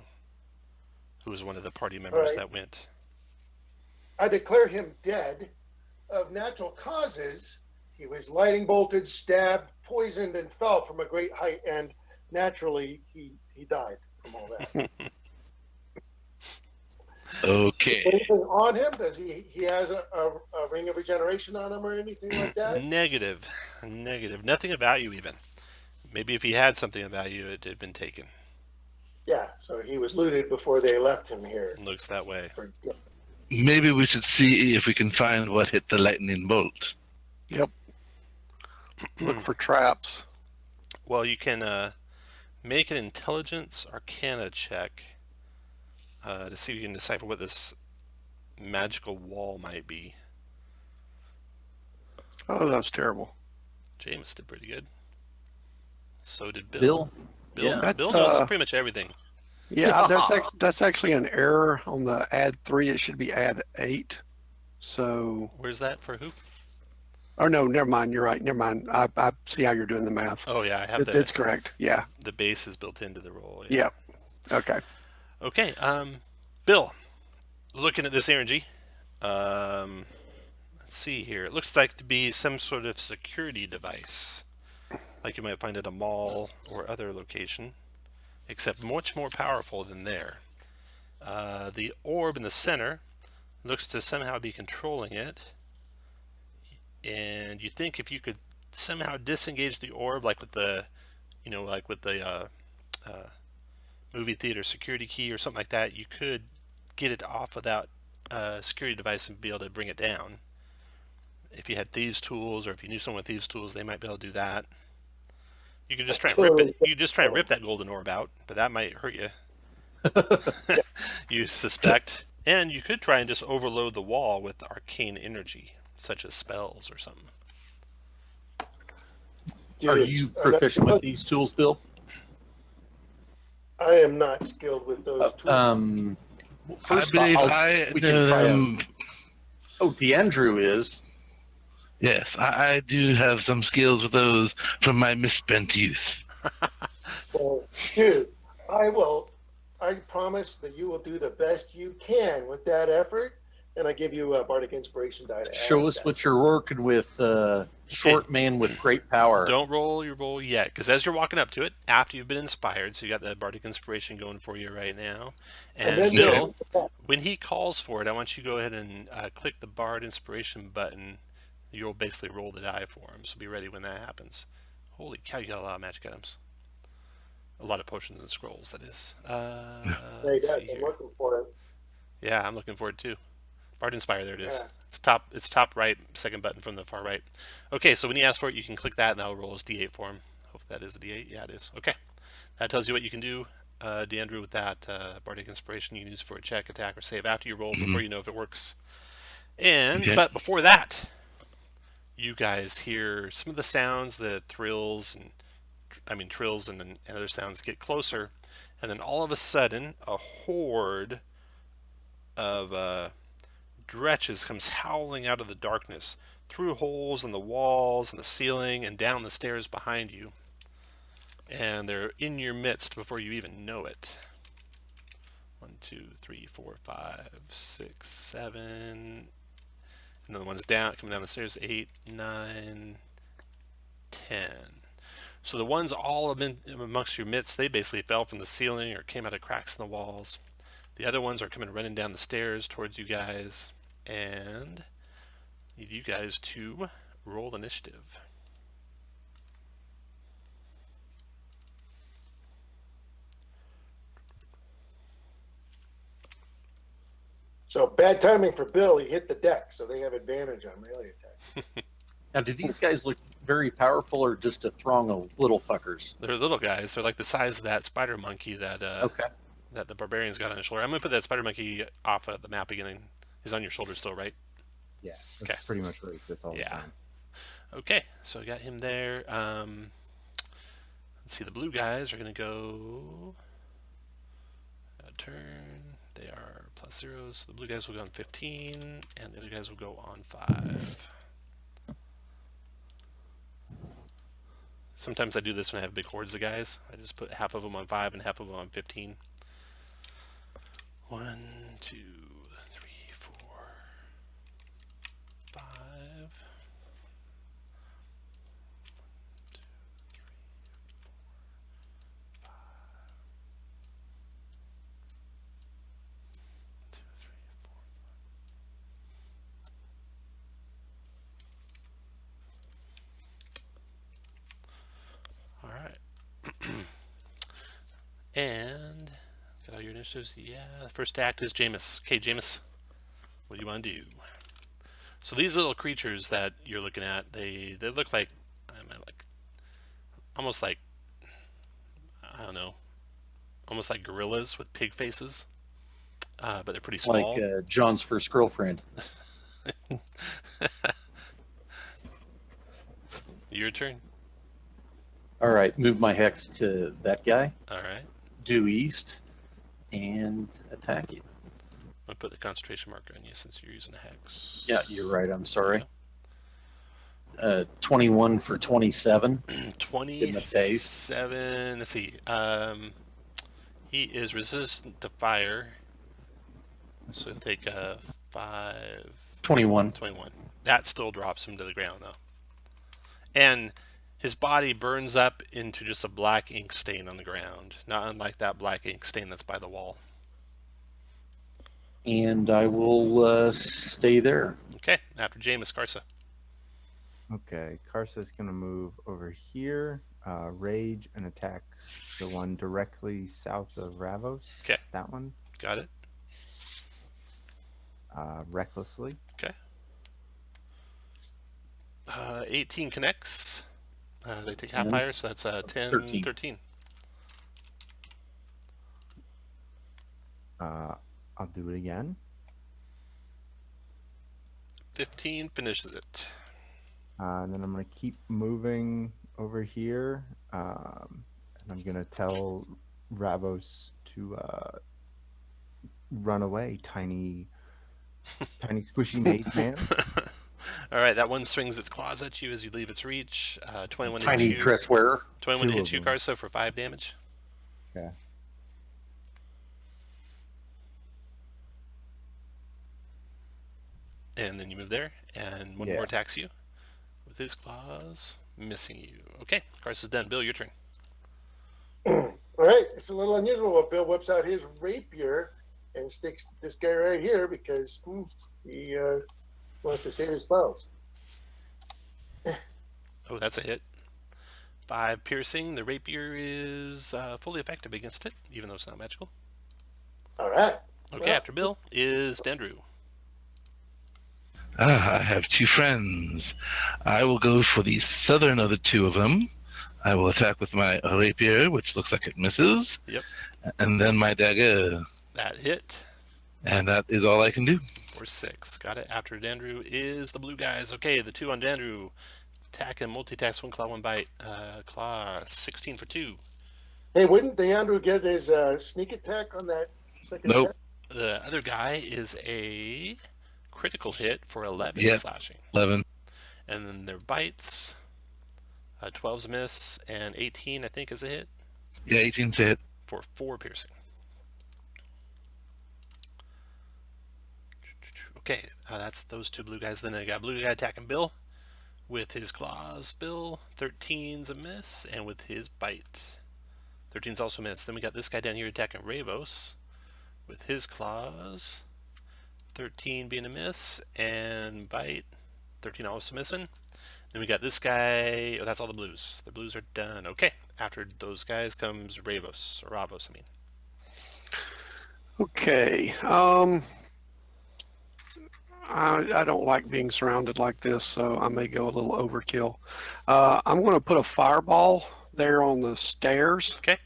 S2: who was one of the party members that went.
S1: I declare him dead of natural causes. He was lightning bolted, stabbed, poisoned, and fell from a great height, and naturally he died from all that.
S6: Okay.
S1: Anything on him? Does he has a ring of regeneration on him or anything like that?
S2: Negative. Nothing about you even. Maybe if he had something about you, it had been taken.
S1: Yeah, so he was looted before they left him here.
S2: Looks that way.
S6: Maybe we should see if we can find what hit the lightning bolt.
S5: Yep. Look for traps.
S2: Well, you can make an intelligence arcana check to see if you can decipher what this magical wall might be.
S5: Oh, that was terrible.
S2: Jameis did pretty good. So did Bill.
S3: Bill?
S2: Bill,
S3: Yeah.
S2: Bill knows pretty much everything.
S5: Yeah, that's actually an error on the add 3. It should be add 8. So,
S2: Where's that for who?
S5: oh no, never mind. You're right. Never mind. I see how you're doing the math.
S2: Oh yeah, I have
S5: It's correct. Yeah.
S2: the base is built into the roll.
S5: Yeah. Okay.
S2: Okay, Bill, looking at this energy, let's see here. It looks like to be some sort of security device, like you might find at a mall or other location, except much more powerful than there. The orb in the center looks to somehow be controlling it, and you think if you could somehow disengage the orb, like with the, movie theater security key or something like that, you could get it off without a security device and be able to bring it down. If you had thieves' tools, or if you knew someone with thieves' tools, they might be able to do that. You could just try and rip it. You could just try and rip that golden orb out, but that might hurt you. You suspect, and you could try and just overload the wall with arcane energy, such as spells or something.
S3: Are you proficient with these tools, Bill?
S1: I am not skilled with those tools.
S3: First,
S6: I believe
S3: we can try them. Oh, DeAndrew is.
S6: Yes, I do have some skills with those from my misspent youth.
S1: Well, dude, I promise that you will do the best you can with that effort, and I give you a bardic inspiration die to add.
S3: Show us what you're working with, short man with great power.
S2: Don't roll your roll yet, because as you're walking up to it, after you've been inspired, so you got that bardic inspiration going for you right now. And
S1: then
S2: Bill, when he calls for it, I want you to go ahead and click the bard inspiration button. You'll basically roll the die for him, so be ready when that happens. Holy cow, you got a lot of magic items. A lot of potions and scrolls, that is.
S1: Hey guys, I'm looking for it.
S2: Yeah, I'm looking for it too. Bard Inspire, there it is.
S1: Yeah.
S2: It's top right, second button from the far right. Okay, so when you ask for it, you can click that, and that'll roll his D8 for him. Hopefully that is a D8. Yeah, it is. Okay. That tells you what you can do, DeAndrew, with that Bardic Inspiration you can use for a check, attack, or save after you roll, before you know if it works. And,
S6: Okay.
S2: but before that, you guys hear some of the sounds, the trills and other sounds get closer, and then all of a sudden, a horde of Dredges comes howling out of the darkness, through holes in the walls and the ceiling and down the stairs behind you. And they're in your midst before you even know it. 1, 2, 3, 4, 5, 6, 7. And then the ones down, coming down the stairs, 8, 9, 10. So the ones all amongst your midst, they basically fell from the ceiling or came out of cracks in the walls. The other ones are coming running down the stairs towards you guys, and need you guys to roll initiative.
S1: So bad timing for Bill. He hit the deck, so they have advantage on melee attacks.
S3: Now, do these guys look very powerful or just a throng of little fuckers?
S2: They're little guys. They're like the size of that spider monkey that that the barbarian's got on his shoulder. I'm gonna put that spider monkey off of the map again. He's on your shoulder still, right?
S4: Yeah, that's pretty much where he sits all the time.
S2: Okay, so I got him there. Let's see, the blue guys are gonna go a turn. They are +0, so the blue guys will go on 15, and the other guys will go on 5. Sometimes I do this when I have big hordes of guys. I just put half of them on 5 and half of them on 15. 1, 2, 3, 4, 5. 1, 2, 3, 4, 5. 2, 3, 4, 5. All right. And got all your initiatives. Yeah, the first act is Jameis. Okay, Jameis, what do you want to do? So these little creatures that you're looking at, they look like, almost like, I don't know, almost like gorillas with pig faces, but they're pretty small.
S3: Like John's first girlfriend.
S2: Your turn.
S3: All right, move my hex to that guy.
S2: All right.
S3: Due east and attack you.
S2: I'm gonna put the concentration marker on you since you're using a hex.
S3: Yeah, you're right. I'm sorry. 21 for 27.
S2: 27. Let's see. He is resistant to fire, so he'll take a
S3: 21.
S2: 21. That still drops him to the ground, though. And his body burns up into just a black ink stain on the ground, not unlike that black ink stain that's by the wall.
S3: And I will stay there.
S2: Okay, after Jameis, Karsa.
S4: Okay, Karsa's gonna move over here, rage, and attack the one directly south of Ravos.
S2: Okay.
S4: That one.
S2: Got it.
S4: Recklessly.
S2: Okay. 18 connects. They take half fire, so that's 10, 13.
S4: I'll do it again.
S2: 15 finishes it.
S4: And then I'm gonna keep moving over here, and I'm gonna tell Ravos to run away, tiny squishy mage man.
S2: All right, that one swings its claws at you as you leave its reach. 21 to
S3: Tiny
S2: hit you.
S3: dress wearer.
S2: 21 to
S4: Two
S2: hit
S4: of
S2: you,
S4: them.
S2: Karsa, for 5 damage.
S4: Okay.
S2: And then you move there, and one more attacks you with his claws, missing you. Okay, Karsa's done. Bill, your turn.
S1: All right, it's a little unusual, but Bill whips out his rapier and sticks this guy right here because he wants to save his spells.
S2: Oh, that's a hit. 5 piercing. The rapier is fully effective against it, even though it's not magical.
S1: All right.
S2: Okay, after Bill is Dandrew.
S6: I have 2 friends. I will go for the southern of the 2 of them. I will attack with my rapier, which looks like it misses.
S2: Yep.
S6: And then my dagger.
S2: That hit.
S6: And that is all I can do.
S2: For 6. Got it. After Dandrew is the blue guys. Okay, the 2 on Dandrew. Attack and multi-attacks, 1 claw, 1 bite. Claw, 16 for 2.
S1: Hey, wouldn't Andrew get his sneak attack on that second
S6: Nope.
S1: attack?
S2: The other guy is a critical hit for 11
S6: Yep.
S2: slashing.
S6: 11.
S2: And then their bites. 12's a miss, and 18, I think, is a hit
S6: Yeah, 18's a hit.
S2: for 4 piercing. Okay, that's those 2 blue guys. Then I got blue guy attacking Bill with his claws. Bill, 13's a miss, and with his bite, 13's also a miss. Then we got this guy down here attacking Ravos with his claws. 13 being a miss, and bite, 13 also missing. Then we got this guy. Oh, that's all the blues. The blues are done. Okay, after those guys comes Ravos, or Ravos, I mean.
S5: Okay. I don't like being surrounded like this, so I may go a little overkill. I'm going to put a fireball there on the stairs.
S2: Okay.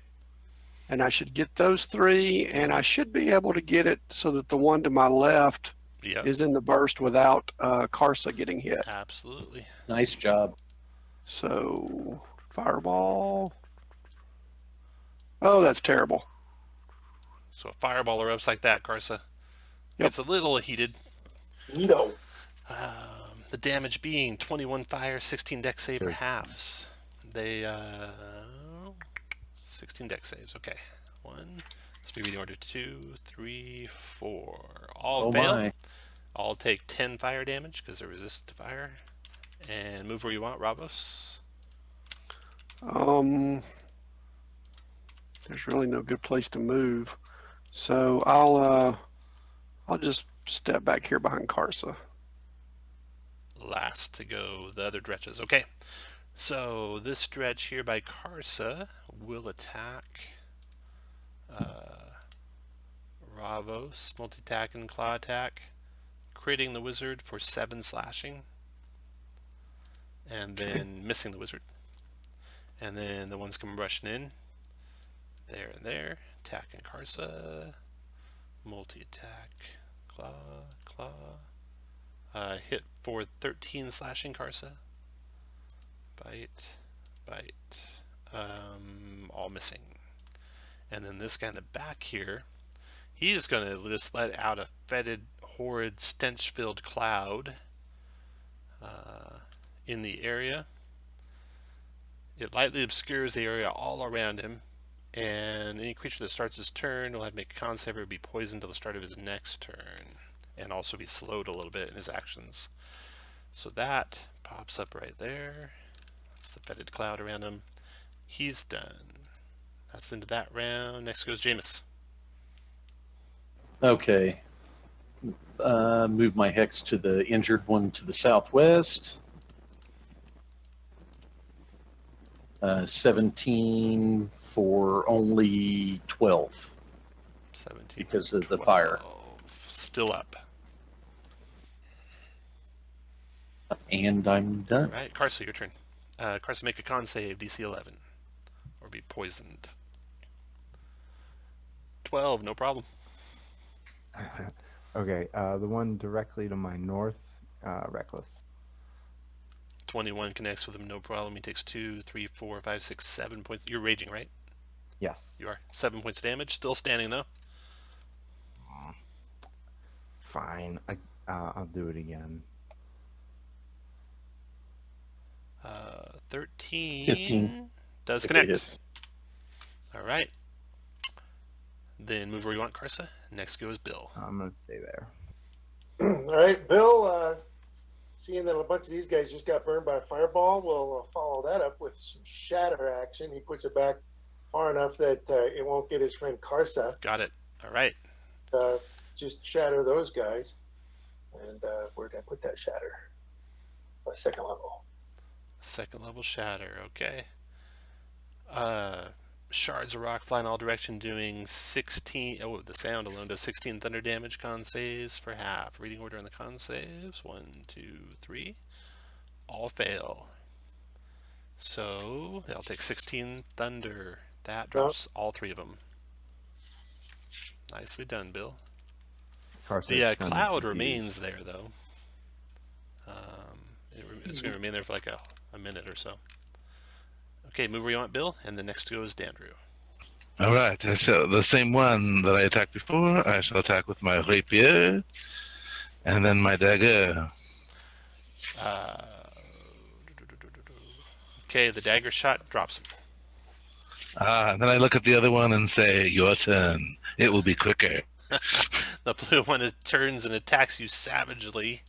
S5: And I should get those 3, and I should be able to get it so that the one to my left
S2: Yep.
S5: is in the burst without Karsa getting hit.
S2: Absolutely.
S3: Nice job.
S5: So, fireball. Oh, that's terrible.
S2: So a fireball erupts like that, Karsa. Gets a little heated.
S1: No.
S2: The damage being 21 fire, 16 dex save, or halves. They, 16 dex saves. Okay. 1. Let's be reading order. 2, 3, 4. All fail.
S3: My.
S2: All take 10 fire damage because they're resistant to fire. And move where you want, Ravos.
S5: There's really no good place to move. So I'll just step back here behind Karsa.
S2: Last to go, the other dretches. Okay. So this dredge here by Karsa will attack Ravos, multi-attack and claw attack, critting the wizard for 7 slashing, and then missing the wizard. And then the ones come rushing in. There and there. Attacking Karsa. Multi-attack. Claw. Hit for 13 slashing Karsa. Bite. All missing. And then this guy in the back here, he is going to just let out a fetid, horrid, stench-filled cloud in the area. It lightly obscures the area all around him, And any creature that starts his turn will have to make a con save or be poisoned till the start of his next turn. And also be slowed a little bit in his actions. So that pops up right there. That's the fetid cloud around him. He's done. That's the end of that round. Next goes Jameis.
S3: Okay. Move my hex to the injured one to the southwest. 17 for only 12
S2: 17
S3: because of the fire.
S2: Still up.
S3: And I'm done.
S2: All right, Carsa, your turn. Carsa, make a con save, DC 11. Or be poisoned. 12, no problem.
S4: Okay, the one directly to my north, reckless.
S2: 21 connects with him, no problem. He takes 2, 3, 4, 5, 6, 7 points. You're raging, right?
S4: Yes.
S2: You are. 7 points of damage. Still standing, though.
S4: Fine. I'll do it again.
S2: 13
S3: 15.
S2: does
S3: If it
S2: connect.
S3: hits.
S2: All right. Then move where you want, Carsa. Next goes Bill.
S4: I'm going to stay there.
S1: All right, Bill, seeing that a bunch of these guys just got burned by a fireball, we'll follow that up with some shatter action. He puts it back far enough that it won't get his friend Carsa.
S2: Got it. All right.
S1: Just shatter those guys. And where did I put that shatter? Second level.
S2: Second level shatter. Okay. Shards of rock fly in all direction, doing 16. Oh, the sound alone does 16 thunder damage. Con saves for half. Reading order on the con saves: 1, 2, 3. All fail. So they'll take 16 thunder. That drops all 3 of them. Nicely done, Bill. The cloud remains there, though. It's going to remain there for like a minute or so. Okay, move where you want, Bill, and the next goes Dandrew.
S6: All right, so the same one that I attacked before, I shall attack with my rapier, and then my dagger.
S2: Okay, the dagger shot drops him.
S6: And then I look at the other one and say, your turn. It will be quicker.
S2: The blue one turns and attacks you savagely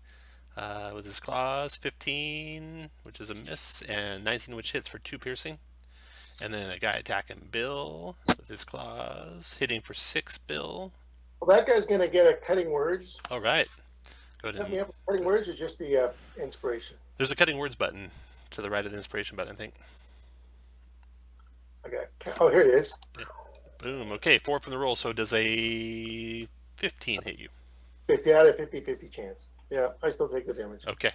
S2: with his claws. 15, which is a miss, and 19, which hits for 2 piercing. And then a guy attacking Bill with his claws, hitting for 6, Bill.
S1: Well, that guy's going to get a cutting words.
S2: All right. Go
S1: Let
S2: ahead.
S1: me have cutting words or just the inspiration?
S2: There's a cutting words button to the right of the inspiration button, I think.
S1: Okay. Oh, here it is.
S2: Yeah. Boom. Okay, 4 from the roll. So does a 15 hit you?
S1: 50 out of 50 chance. Yeah, I still take the damage.
S2: Okay.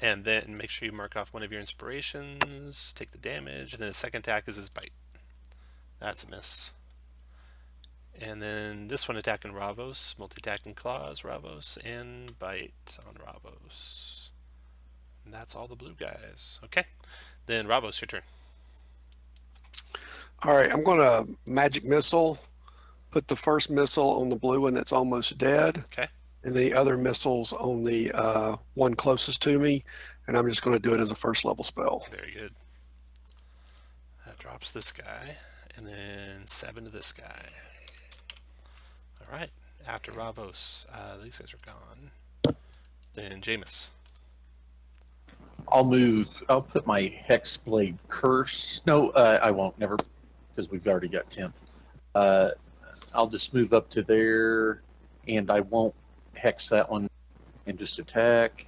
S2: And then make sure you mark off one of your inspirations, take the damage, and then the second attack is his bite. That's a miss. And then this one attacking Ravos, multi-attacking claws, Ravos, and bite on Ravos. And that's all the blue guys. Okay. Then Ravos, your turn.
S5: All right, I'm going to magic missile, put the first missile on the blue one that's almost dead.
S2: Okay.
S5: And the other missiles on the one closest to me, and I'm just going to do it as a first level spell.
S2: Very good. That drops this guy, and then 7 to this guy. All right. After Ravos, these guys are gone. Then Jameis.
S3: I'll put my Hexblade Curse. No, I won't. Never, because we've already got 10. I'll just move up to there, and I won't hex that one and just attack.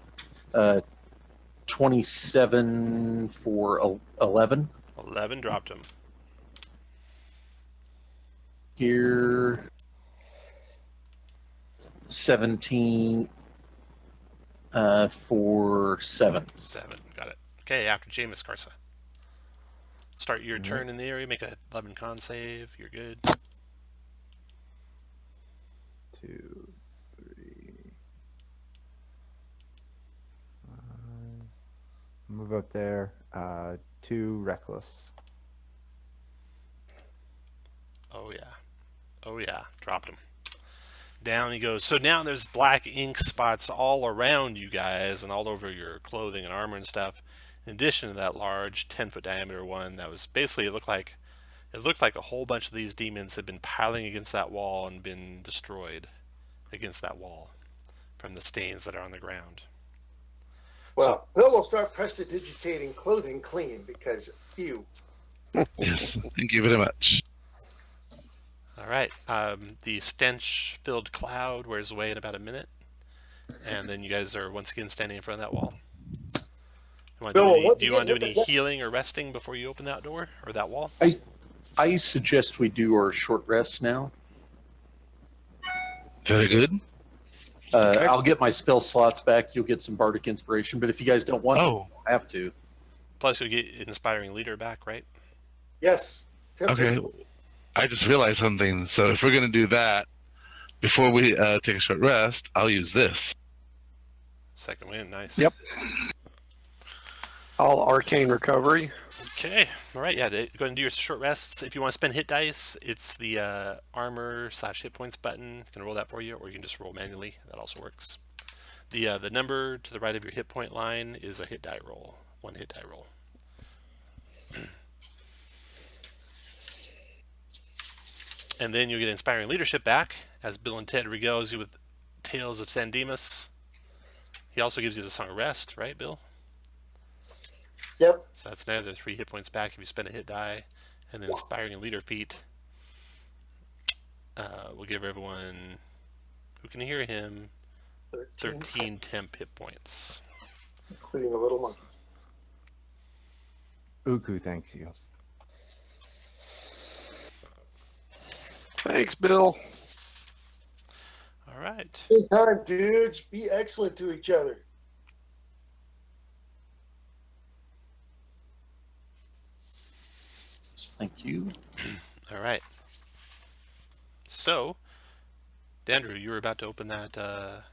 S3: 27 for 11.
S2: 11 dropped him.
S3: Here. 17 for 7.
S2: 7. Got it. Okay, after Jameis, Carsa. Start your turn in the area. Make a 11 con save. You're good.
S4: 2, 3. Move up there. 2 reckless.
S2: Oh, yeah. Oh, yeah. Dropped him. Down he goes. So now there's black ink spots all around you guys and all over your clothing and armor and stuff. In addition to that large 10-foot diameter one that was basically, it looked like It looked like a whole bunch of these demons had been piling against that wall and been destroyed against that wall from the stains that are on the ground.
S1: Well, Bill will start prestidigitating clothing clean because ew.
S6: Yes, thank you very much.
S2: All right. The stench-filled cloud wears away in about a minute, and then you guys are once again standing in front of that wall. Do you want to do any healing or resting before you open that door or that wall?
S3: I suggest we do our short rest now.
S6: Very good.
S3: I'll get my spell slots back. You'll get some bardic inspiration, but if you guys don't want to, you don't have to.
S2: Plus, you'll get inspiring leader back, right?
S1: Yes.
S6: Okay. I just realized something. So if we're going to do that, before we take a short rest, I'll use this.
S2: Second win, nice.
S5: Yep. All arcane recovery.
S2: Okay. All right. Yeah. Go ahead and do your short rests. If you want to spend hit dice, it's the armor/hit points button. You can roll that for you, or you can just roll manually. That also works. The number to the right of your hit point line is a hit die roll. One hit die roll. And then you'll get inspiring leadership back as Bill and Ted regales you with tales of San Dimas. He also gives you the Song of Rest, right, Bill?
S1: Yep.
S2: So that's another 3 hit points back if you spend a hit die. And then inspiring leader feat. We'll give everyone who can hear him 13 temp hit points.
S1: Including a little monkey.
S4: Uku thanks you.
S5: Thanks, Bill.
S2: All right.
S1: Good time, dudes. Be excellent to each other.
S3: Thank you.
S2: All right. So, Dandrew, you were about to open that.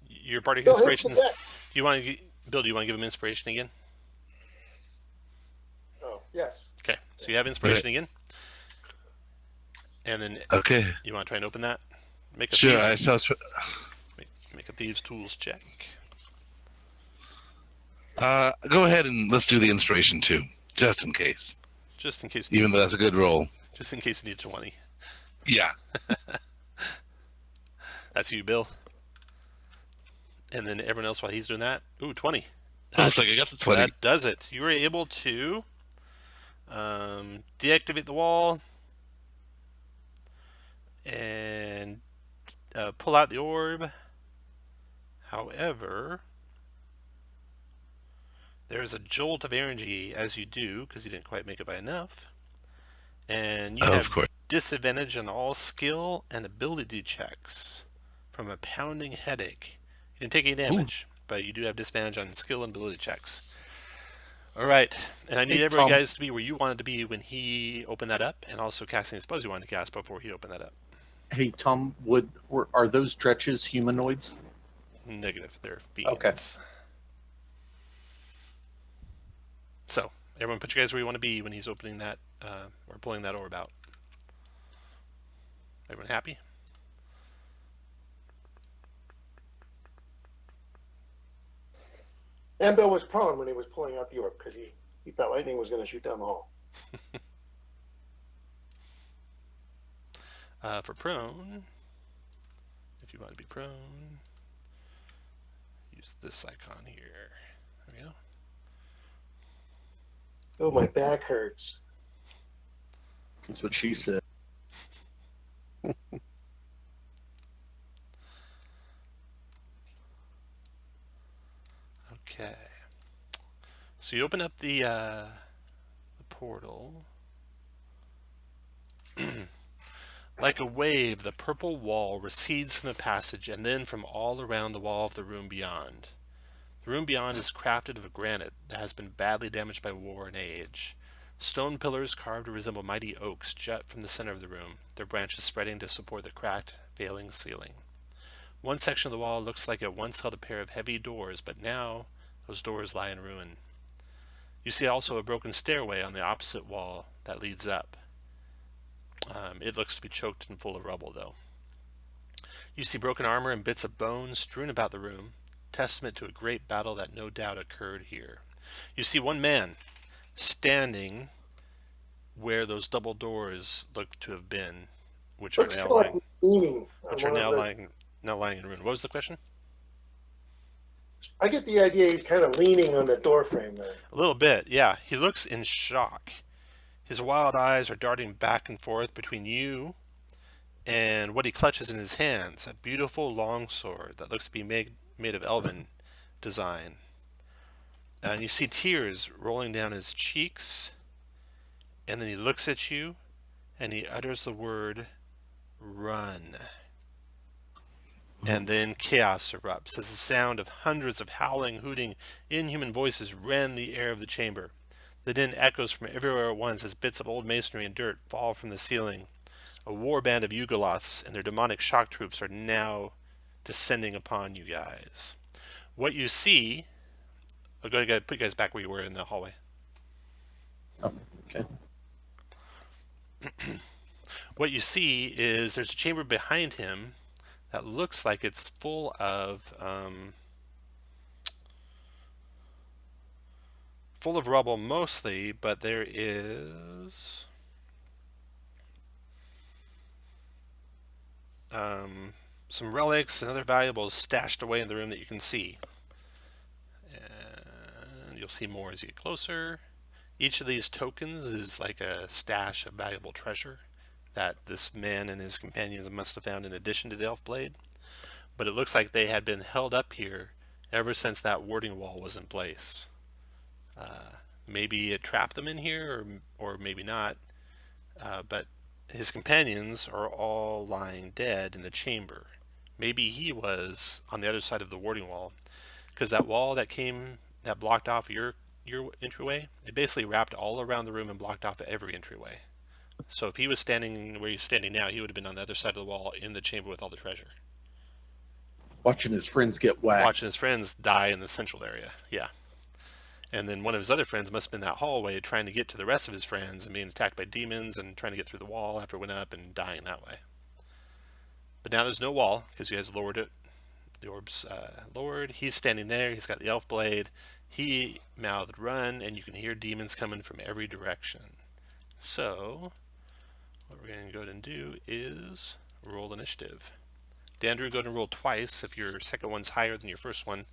S2: Your bardic inspiration. Do you want to, Bill? Do you want to give him inspiration again?
S1: Oh, yes.
S2: Okay. So you have inspiration again, and then you want to try and open that. Make a
S6: sure. I shall.
S2: Make a thieves' tools check.
S6: Go ahead and let's do the inspiration too, just in case.
S2: Just in case.
S6: Even though that's a good roll.
S2: Just in case you need 20.
S6: Yeah.
S2: That's you, Bill. And then everyone else while he's doing that. Ooh, 20.
S6: Looks like I got the 20.
S2: That does it. You were able to deactivate the wall and pull out the orb. However, there's a jolt of energy as you do, because you didn't quite make it by enough. And you have disadvantage on all skill and ability checks from a pounding headache. You didn't take any damage, but you do have disadvantage on skill and ability checks. All right, and I need everyone guys to be where you wanted to be when he opened that up, and also casting spells you wanted to cast before he opened that up.
S3: Hey, Tom, are those dredges humanoids?
S2: Negative, they're beings.
S3: Okay.
S2: So, everyone put you guys where you want to be when he's opening that, or pulling that orb out. Everyone happy?
S1: And Bill was prone when he was pulling out the orb because he thought lightning was going to shoot down the hall.
S2: For prone, if you want to be prone, use this icon here. There we go.
S1: Oh, my back hurts.
S3: That's what she said.
S2: Okay. So you open up the portal. Like a wave, the purple wall recedes from the passage and then from all around the wall of the room beyond. The room beyond is crafted of granite that has been badly damaged by war and age. Stone pillars carved to resemble mighty oaks jut from the center of the room, their branches spreading to support the cracked, failing ceiling. One section of the wall looks like it once held a pair of heavy doors, but now those doors lie in ruin. You see also a broken stairway on the opposite wall that leads up. It looks to be choked and full of rubble, though. You see broken armor and bits of bone strewn about the room, testament to a great battle that no doubt occurred here. You see one man standing where those double doors look to have been, which are
S1: Looks
S2: now
S1: kind of like
S2: lying,
S1: leaning on
S2: which are
S1: one of
S2: now
S1: the.
S2: lying in ruin. What was the question?
S1: I get the idea he's kind of leaning on the door frame there.
S2: A little bit, yeah. He looks in shock. His wild eyes are darting back and forth between you and what he clutches in his hands, a beautiful long sword that looks to be made of elven design. And you see tears rolling down his cheeks, and then he looks at you and he utters the word run. And then chaos erupts as the sound of hundreds of howling, hooting, inhuman voices rend the air of the chamber. The din echoes from everywhere at once as bits of old masonry and dirt fall from the ceiling. A war band of Yugoloths and their demonic shock troops are now descending upon you guys. What you see... I'll go ahead and put you guys back where you were in the hallway.
S3: Oh, okay.
S2: What you see is there's a chamber behind him that looks like it's full of rubble mostly, but there is some relics and other valuables stashed away in the room that you can see. And you'll see more as you get closer. Each of these tokens is like a stash of valuable treasure that this man and his companions must have found in addition to the elf blade. But it looks like they had been held up here ever since that warding wall was in place. Maybe it trapped them in here, or maybe not. But his companions are all lying dead in the chamber. Maybe he was on the other side of the warding wall, because that wall that blocked off your entryway, it basically wrapped all around the room and blocked off every entryway. So if he was standing where he's standing now, he would have been on the other side of the wall in the chamber with all the treasure.
S3: Watching his friends get whacked.
S2: Watching his friends die in the central area, yeah. And then one of his other friends must have been in that hallway trying to get to the rest of his friends and being attacked by demons and trying to get through the wall after it went up and dying that way. But now there's no wall because you guys lowered it. The orb's lowered. He's standing there. He's got the elf blade. He mouthed run, and you can hear demons coming from every direction. So what we're going to go ahead and do is roll initiative. Dandrew, go ahead and roll twice. If your second one's higher than your first one,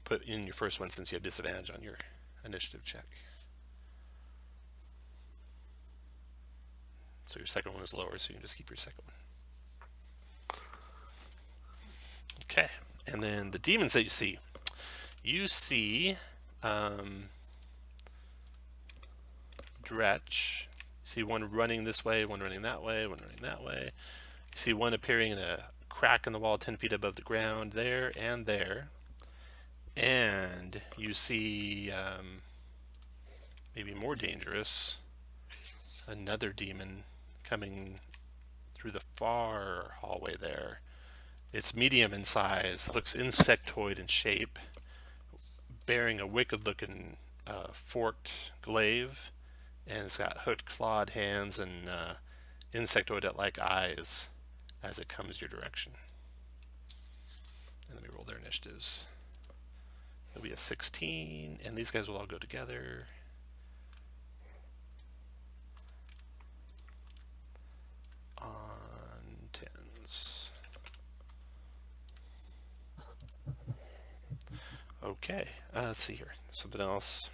S2: put in your first one since you have disadvantage on your initiative check. So your second one is lower, so you can just keep your second one. Okay, and then the demons that you see Dredge. You see one running this way, one running that way, one running that way. You see one appearing in a crack in the wall 10 feet above the ground there and there. And you see, maybe more dangerous, another demon coming through the far hallway there. It's medium in size, looks insectoid in shape, bearing a wicked-looking forked glaive, and it's got hooked, clawed hands and insectoid-like eyes as it comes your direction. And let me roll their initiatives. It'll be a 16, and these guys will all go together. On 10s. Okay, let's see here. Something else.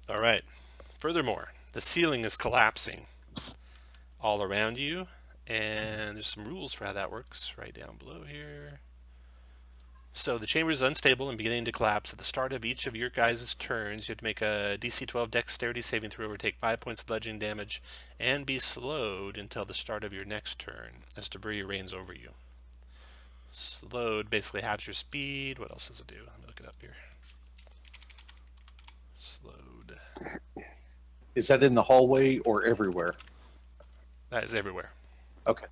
S2: All right. Furthermore, the ceiling is collapsing all around you, and there's some rules for how that works right down below here. So the chamber is unstable and beginning to collapse. At the start of each of your guys' turns, you have to make a DC 12 dexterity saving throw or take 5 points of bludgeoning damage and be slowed until the start of your next turn as debris rains over you. Slowed basically halves your speed. What else does it do? Let me look it up here. Slowed.
S3: Is that in the hallway or everywhere?
S2: That is everywhere.
S3: Okay.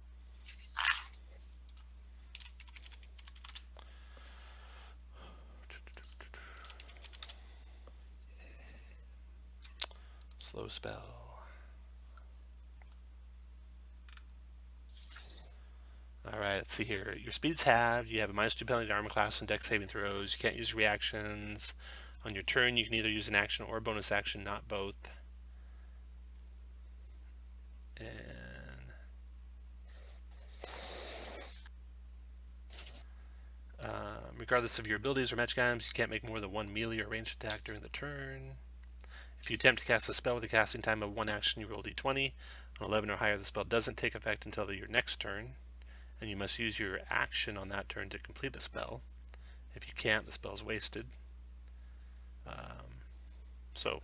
S2: Slow spell. All right, let's see here. Your speed's halved. You have a -2 penalty to armor class and dex saving throws. You can't use reactions. On your turn, you can either use an action or a bonus action, not both. And regardless of your abilities or magic items, you can't make more than one melee or ranged attack during the turn. If you attempt to cast a spell with a casting time of 1 action, you roll d20. On 11 or higher, the spell doesn't take effect until your next turn, and you must use your action on that turn to complete the spell. If you can't, the spell is wasted. So,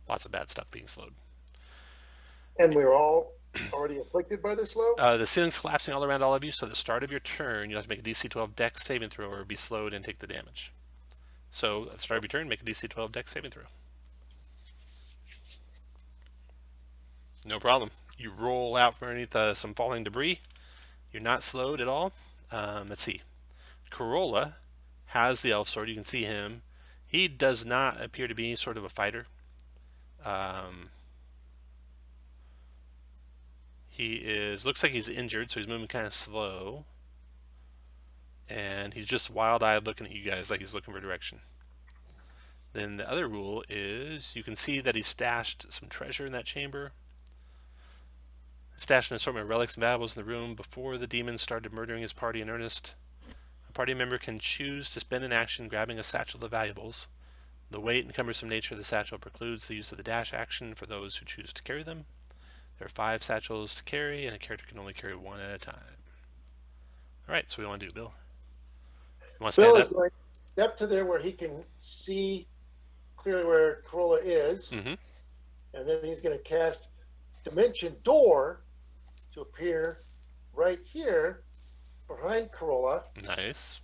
S2: lots of bad stuff being slowed.
S1: And we're all already afflicted by this slow?
S2: The ceiling's collapsing all around all of you, so at the start of your turn, you'll have to make a DC 12 dex saving throw or be slowed and take the damage. So, at the start of your turn, make a DC 12 dex saving throw. No problem. You roll out from underneath some falling debris. You're not slowed at all. Let's see. Corolla has the elf sword. You can see him. He does not appear to be any sort of a fighter. Looks like he's injured, so he's moving kind of slow. And he's just wild-eyed looking at you guys like he's looking for direction. Then the other rule is you can see that he stashed some treasure in that chamber. Stashed an assortment of relics and valuables in the room before the demon started murdering his party in earnest. A party member can choose to spend an action grabbing a satchel of valuables. The weight and cumbersome nature of the satchel precludes the use of the dash action for those who choose to carry them. There are 5 satchels to carry, and a character can only carry 1 at a time. Alright, so what do you want to do, Bill? You want to
S1: Bill
S2: stand
S1: is
S2: up?
S1: going to step to there where he can see clearly where Corolla is,
S2: Mm-hmm.
S1: and then he's going to cast Dimension Door to appear right here behind Corolla
S2: Nice.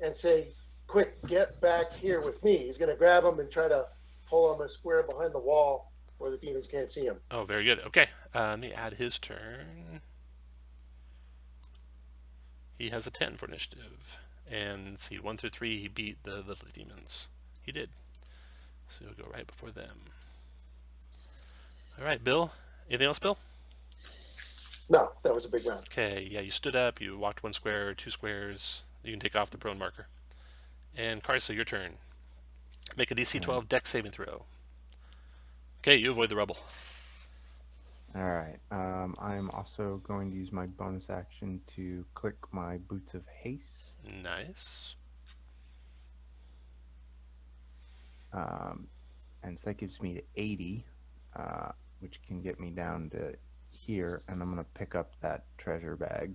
S1: and say, quick, get back here with me. He's going to grab him and try to pull him a square behind the wall where the demons can't see him.
S2: Oh, very good. Okay, let me add his turn. He has a 10 for initiative. And let's see, 1 through 3, he beat the little demons. He did. So he'll go right before them. Alright, Bill. Anything else, Bill?
S1: No, that was a big round.
S2: Okay, yeah, you stood up, you walked 1 square, 2 squares. You can take off the prone marker. And Carsa, your turn. Make a DC 12 dex saving throw. Okay, you avoid the rubble.
S4: All right. I'm also going to use my bonus action to click my Boots of Haste.
S2: Nice.
S4: And so that gives me 80, which can get me down to here, and I'm going to pick up that treasure bag.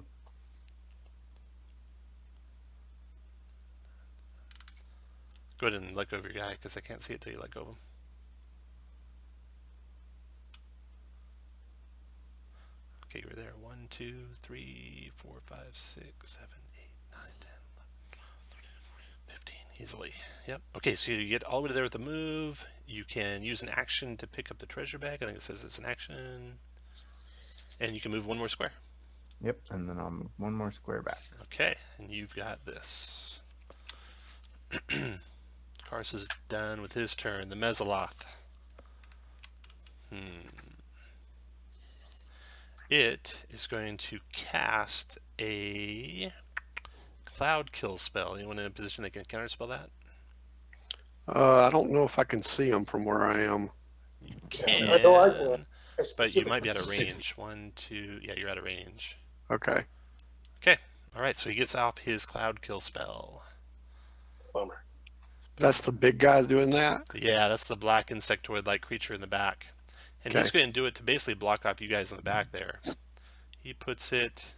S2: Go ahead and let go of your guy, because I can't see it till you let go of him. Okay, you were there. 1, 2, 3, 4, 5, 6, 7, 8, 9, 10, 11, 12, 13, 14, 15. Easily. Yep. Okay, so you get all the way there with the move. You can use an action to pick up the treasure bag. I think it says it's an action. And you can move 1 more square.
S4: Yep, and then I'll move 1 more square back.
S2: Okay, and you've got this. Kars is done with his turn. The Mezzaloth. It is going to cast a Cloud Kill spell. Anyone in a position that can counterspell that?
S5: I don't know if I can see him from where I am.
S2: You
S1: I know I can.
S2: can, but you might be out of range. 1, 2, yeah, you're out of range.
S5: Okay.
S2: Okay, all right, so he gets off his Cloud Kill spell.
S1: Bummer.
S5: That's the big guy doing that?
S2: Yeah, that's the black insectoid-like creature in the back. And he's going to do it to basically block off you guys in the back there. He puts it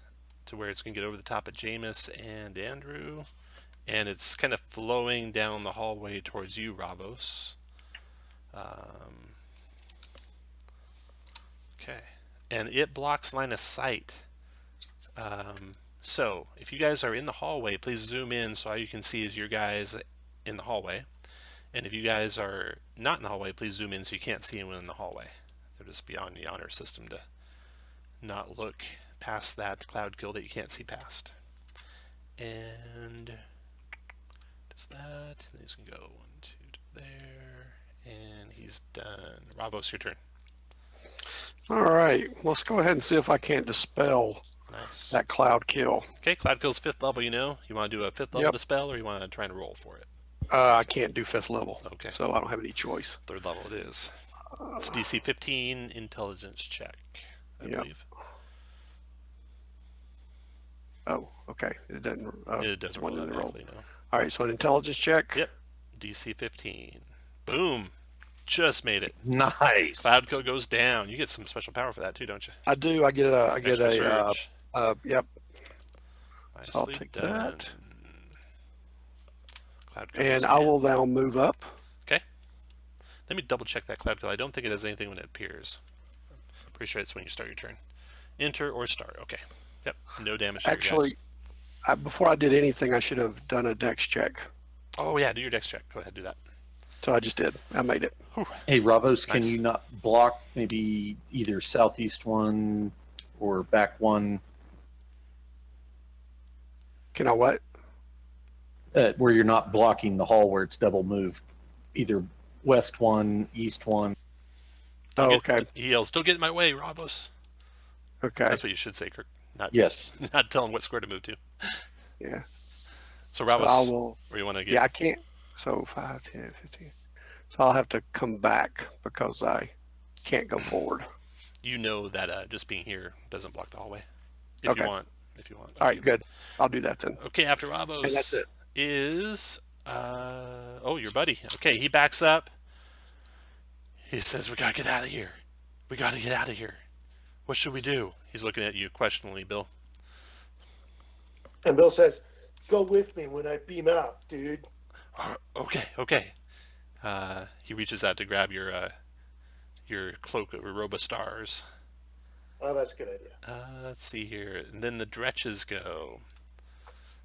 S2: to where it's going to get over the top of Jameis and Andrew. And it's kind of flowing down the hallway towards you, Ravos. Okay. And it blocks line of sight. So, if you guys are in the hallway, please zoom in so all you can see is your guys in the hallway. And if you guys are not in the hallway, please zoom in so you can't see anyone in the hallway. It'll just be on the honor system to not look past that cloud kill that you can't see past. And does that. And he's going to go 1, 2 to there. And he's done. Ravos, your turn.
S5: All right. Let's go ahead and see if I can't dispel
S2: Nice.
S5: that cloud kill.
S2: Okay, Cloud Kill's 5th level, you know. You want to do a 5th level
S5: Yep.
S2: dispel, or you want to try and roll for it?
S5: I can't do 5th level.
S2: Okay.
S5: So I don't have any choice.
S2: 3rd level it is. It's DC 15 intelligence check, I
S5: Yep.
S2: believe.
S5: Oh, okay. It doesn't.
S2: It doesn't roll automatically, no.
S5: All right, so an intelligence check.
S2: Yep. DC 15. Boom. Just made it.
S3: Nice.
S2: Cloud Kill goes down. You get some special power for that too, don't you?
S5: I do. I get a.
S2: Extra surge.
S5: Yep.
S2: Nicely
S5: So I'll take
S2: done.
S5: that.
S2: Cloud Kill
S5: And
S2: goes
S5: I
S2: down.
S5: will now move up.
S2: Okay. Let me double check that Cloud Kill. I don't think it does anything when it appears. Pretty sure it's when you start your turn. Enter or start. Okay. Yep. No damage to your
S5: Actually,
S2: guys.
S5: before I did anything, I should have done a dex check.
S2: Oh yeah, do your dex check. Go ahead, do that.
S5: So I just did. I made it.
S3: Hey, Ravos, can
S2: Nice.
S3: you not block maybe either southeast one or back one
S5: Can I what?
S3: where you're not blocking the hall where it's double moved? Either west one, east one.
S5: Oh,
S2: Don't get-
S5: okay.
S2: He yells, "Don't get in my way, Ravos."
S5: Okay.
S2: That's what you should say, Kirk. Not
S3: Yes.
S2: not tell him what square to move to.
S5: Yeah.
S2: So
S5: So
S2: Ravos,
S5: I will.
S2: where you want to get?
S5: Yeah, I can't. So 5, 10, 15. So I'll have to come back because I can't go forward.
S2: You know that just being here doesn't block the hallway. If
S5: Okay.
S2: you want. If you want.
S5: All right, good. I'll do that then.
S2: Okay, after Ravos
S5: And that's it.
S2: is your buddy. Okay, he backs up. He says, "We gotta get out of here. We gotta get out of here. What should we do?" He's looking at you questioningly, Bill.
S1: And Bill says, "Go with me when I beam out, dude."
S2: Okay. He reaches out to grab your cloak of Aroba stars.
S1: Well, that's a good idea.
S2: Let's see here. And then the dretches go.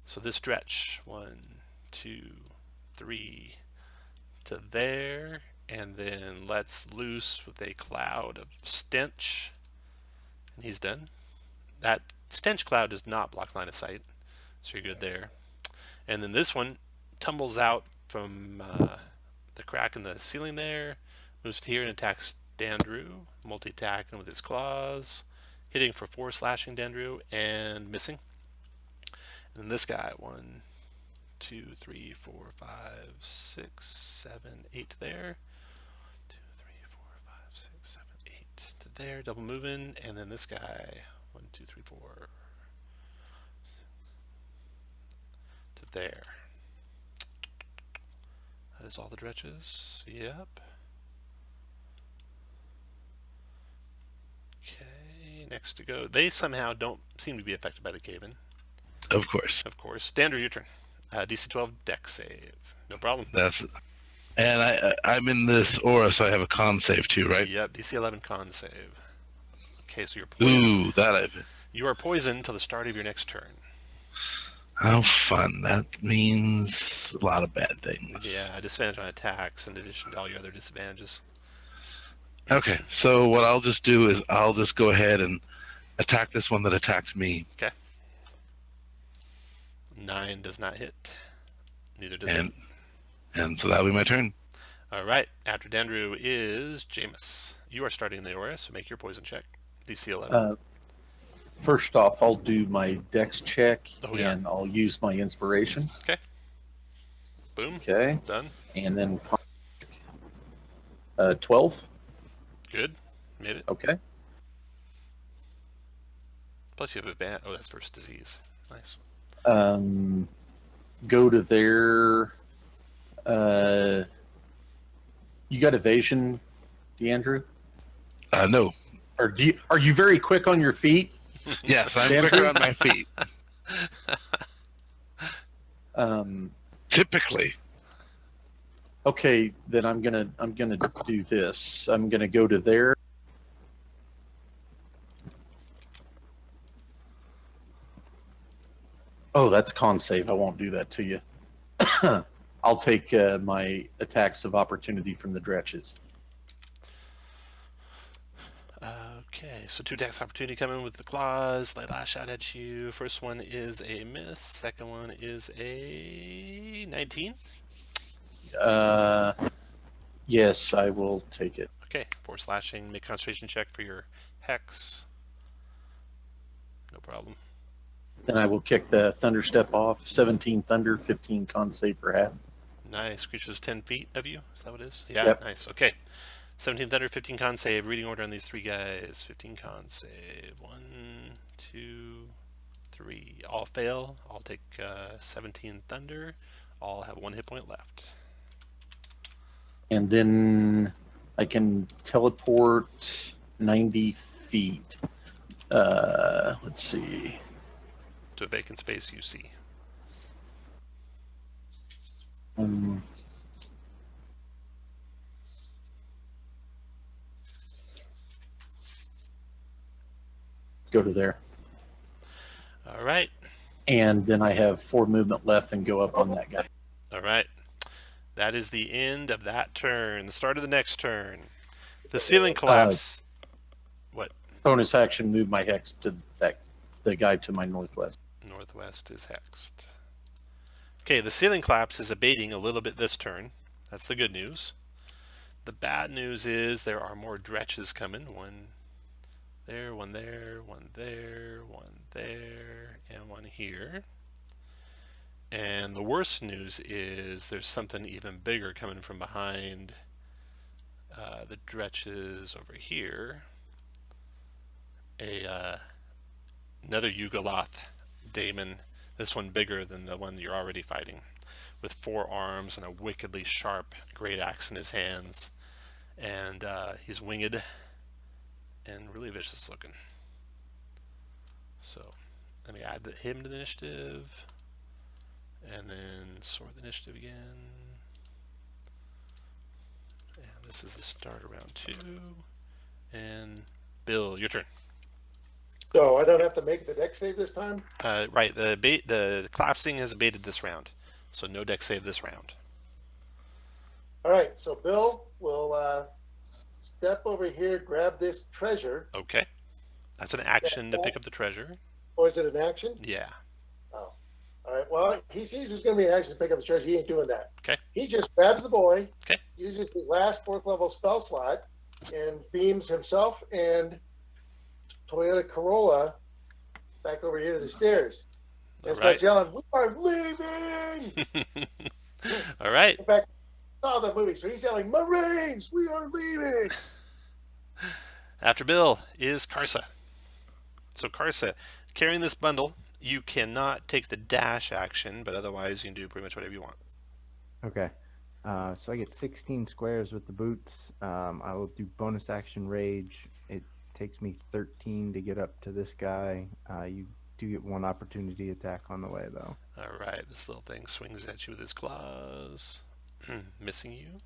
S2: So this dretch, 1, 2, 3, to there, and then lets loose with a cloud of stench. And he's done. That stench cloud does not block line of sight, so you're good there. And then this one tumbles out from the crack in the ceiling there, moves to here and attacks Dandrew, multi-attacking with his claws, hitting for 4 slashing Dandrew and missing. And then this guy, 1, 2, 3, 4, 5, 6, 7, 8 there. 2, 3, 4, 5, 6, 7, 8 to there, double moving, and then this guy, 1, 2, 3, 4 to there. That is all the dredges. Yep. Okay, next to go. They somehow don't seem to be affected by the cave-in.
S6: Of course.
S2: Of course. Standard, your turn. DC 12 deck save. No problem.
S6: That's it. And I'm in this aura, so I have a con save too, right?
S2: Yep, DC 11 con save. Okay, so you're poisoned.
S6: Ooh, that I've.
S2: You are poisoned until the start of your next turn.
S6: How fun. That means a lot of bad things.
S2: Yeah, disadvantage on attacks in addition to all your other disadvantages.
S6: Okay, so what I'll just do is I'll just go ahead and attack this one that attacked me.
S2: 9 does not hit. Neither does it.
S6: And so that'll be my turn.
S2: All right. After Dandrew is Jameis. You are starting the aura, so make your poison check. DC 11.
S3: First off, I'll do my dex check
S2: Oh, yeah.
S3: and I'll use my inspiration.
S2: Boom.
S3: Okay.
S2: Done.
S3: And then 12.
S2: Good. Made it.
S3: Okay.
S2: Plus you have advantage. Oh, that's first disease. Nice.
S3: Go to their. You got evasion, DeAndrew?
S6: No.
S3: Or are you very quick on your feet?
S6: Yes, I'm
S3: Andrew?
S6: quicker on my feet. Typically.
S3: Okay, then I'm gonna do this. I'm gonna go to there. Oh, that's con save. I won't do that to you. I'll take my attacks of opportunity from the dretches.
S2: Okay, so 2 attacks opportunity coming with the claws. They lash out at you. First one is a miss. Second one is a 19.
S3: Yes, I will take it.
S2: Okay, 4 slashing. Make concentration check for your hex. No problem.
S3: Then I will kick the Thunder Step off. 17 Thunder, 15 Con save for half.
S2: Nice. Creature's 10 feet of you. Is that what it is? Yeah,
S3: Yep.
S2: nice. Okay. 17 Thunder, 15 con save. Reading order on these three guys. 15 con save. 1, 2, 3. All fail. I'll take 17 Thunder. All have 1 hit point left.
S3: And then I can teleport 90 feet. Let's see.
S2: To a vacant space you see.
S3: Go to there.
S2: All right.
S3: And then I have 4 movement left and go up on that guy.
S2: All right. That is the end of that turn. The start of the next turn. The ceiling collapse. What?
S3: Bonus action, move my hex to the guy to my northwest.
S2: Northwest is hexed. Okay, the ceiling collapse is abating a little bit this turn. That's the good news. The bad news is there are more dretches coming. 1 there, 1 there, 1 there, 1 there, and 1 here. And the worst news is there's something even bigger coming from behind the dretches over here. Another Yugoloth daemon, this one bigger than the one you're already fighting, with 4 arms and a wickedly sharp great axe in his hands. And he's winged and really vicious looking. So let me add him to the initiative, and then sort the initiative again. And this is the start of round 2. And Bill, your turn.
S1: So I don't have to make the deck save this time?
S2: Right, the collapsing has abated this round, so no deck save this round.
S1: All right, so Bill will step over here, grab this treasure.
S2: Okay. That's an action to pick up the treasure.
S1: Or is it an action?
S2: Yeah.
S1: Oh. All right, well, he sees there's going to be an action to pick up the treasure. He ain't doing that.
S2: Okay.
S1: He just grabs the boy,
S2: Okay.
S1: uses his last 4th level spell slot, and beams himself and Toyota Corolla back over here to the stairs. And starts yelling, "We are leaving!"
S2: All right.
S1: In fact, I saw the movie, so he's yelling, "Marines, we are leaving!"
S2: After Bill is Karsa. So Karsa, carrying this bundle, you cannot take the dash action, but otherwise you can do pretty much whatever you want.
S4: Okay. So I get 16 squares with the boots. I will do bonus action rage. It takes me 13 to get up to this guy. You do get 1 opportunity attack on the way, though.
S2: All right. This little thing swings at you with his claws, missing you.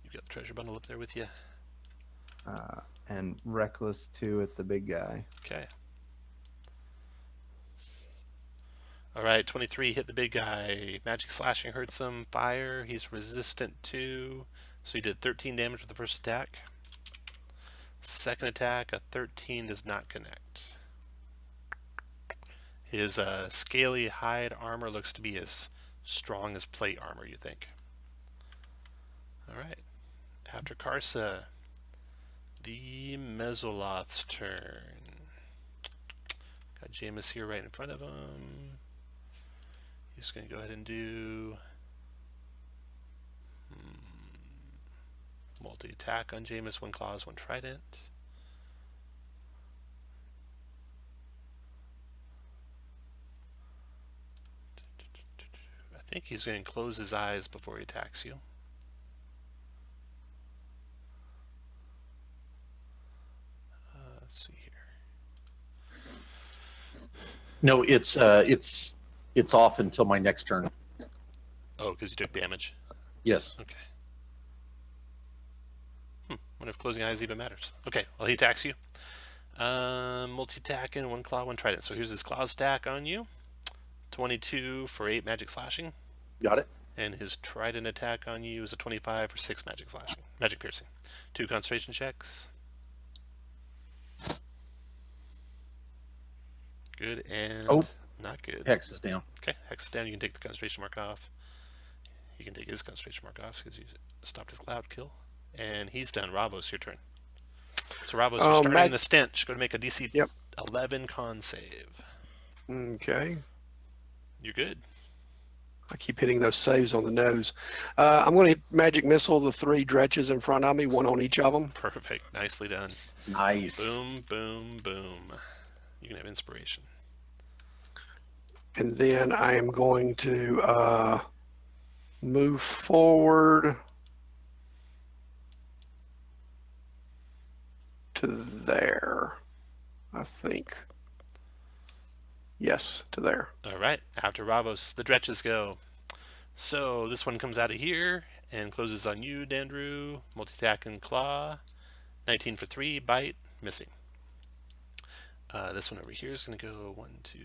S2: You've got the treasure bundle up there with you.
S4: And reckless 2 at the big guy.
S2: Okay. All right, 23 hit the big guy. Magic slashing hurts him. Fire, he's resistant to. So he did 13 damage with the first attack. Second attack, a 13 does not connect. His scaly hide armor looks to be as strong as plate armor, you think. All right. After Karsa, the Mesoloth's turn. Got Jameis here right in front of him. He's going to go ahead and do multi-attack on Jameis, 1 claws, 1 trident. I think he's going to close his eyes before he attacks you. Let's see here.
S3: No, it's off until my next turn.
S2: Oh, because you took damage.
S3: Yes.
S2: Okay. Wonder if closing eyes even matters. Okay, well, he attacks you. Multi-attacking, 1 claw, 1 trident. So here's his claw stack on you. 22 for 8 magic slashing.
S3: Got it.
S2: And his trident attack on you is a 25 for 6 magic slashing. Magic piercing. 2 concentration checks. Good and not good.
S3: Hex is down.
S2: Okay, hex is down. You can take the concentration mark off. You can take his concentration mark off because you stopped his cloud kill. And he's done. Ravos, your turn. So Ravos, you're starting the stench. Go to make a DC 11 con save.
S5: Okay.
S2: You're good.
S5: I keep hitting those saves on the nose. I'm going to magic missile the 3 dredges in front of me, 1 on each of them.
S2: Perfect. Nicely done.
S3: Nice.
S2: Boom, boom, boom. You can have inspiration.
S5: And then I am going to move forward to there, I think. Yes, to there.
S2: All right. After Ravos, the Dredges go. So this one comes out of here and closes on you, Dandrew. Multi-attack and claw. 19 for 3, bite, missing. This one over here is going to go 1, 2,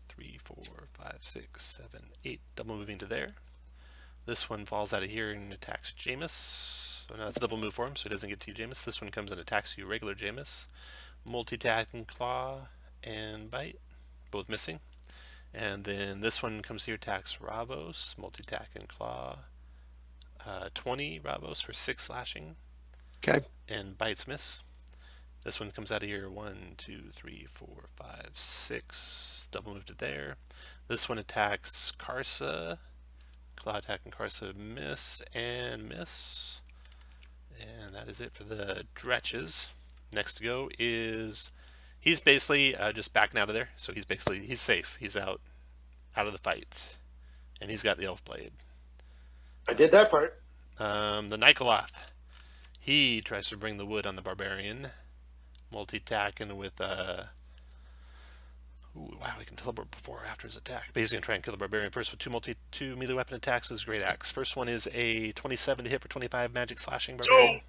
S2: 3, 4, 5, 6, 7, 8. Double moving to there. This one falls out of here and attacks Jameis. Oh, no, it's a double move for him, so he doesn't get to you, Jameis. This one comes and attacks you, regular Jameis. Multi-attack and claw and bite, both missing. And then this one comes here, attacks Ravos, multi-attack and claw. 20 Ravos for 6 slashing.
S5: Okay.
S2: And bites miss. This one comes out of here, 1, 2, 3, 4, 5, 6. Double move to there. This one attacks Karsa. Claw attack and Karsa miss and miss. And that is it for the Dredges. Next to go is... He's basically just backing out of there, so he's safe. He's out of the fight, and he's got the elf blade.
S1: I did that part.
S2: The Nikoloth, he tries to bring the wood on the barbarian, multi-attacking with ooh, wow, he can teleport before or after his attack. But he's gonna try and kill the barbarian first with two melee weapon attacks with his great axe. First one is a 27 to hit for 25 magic slashing barbarian,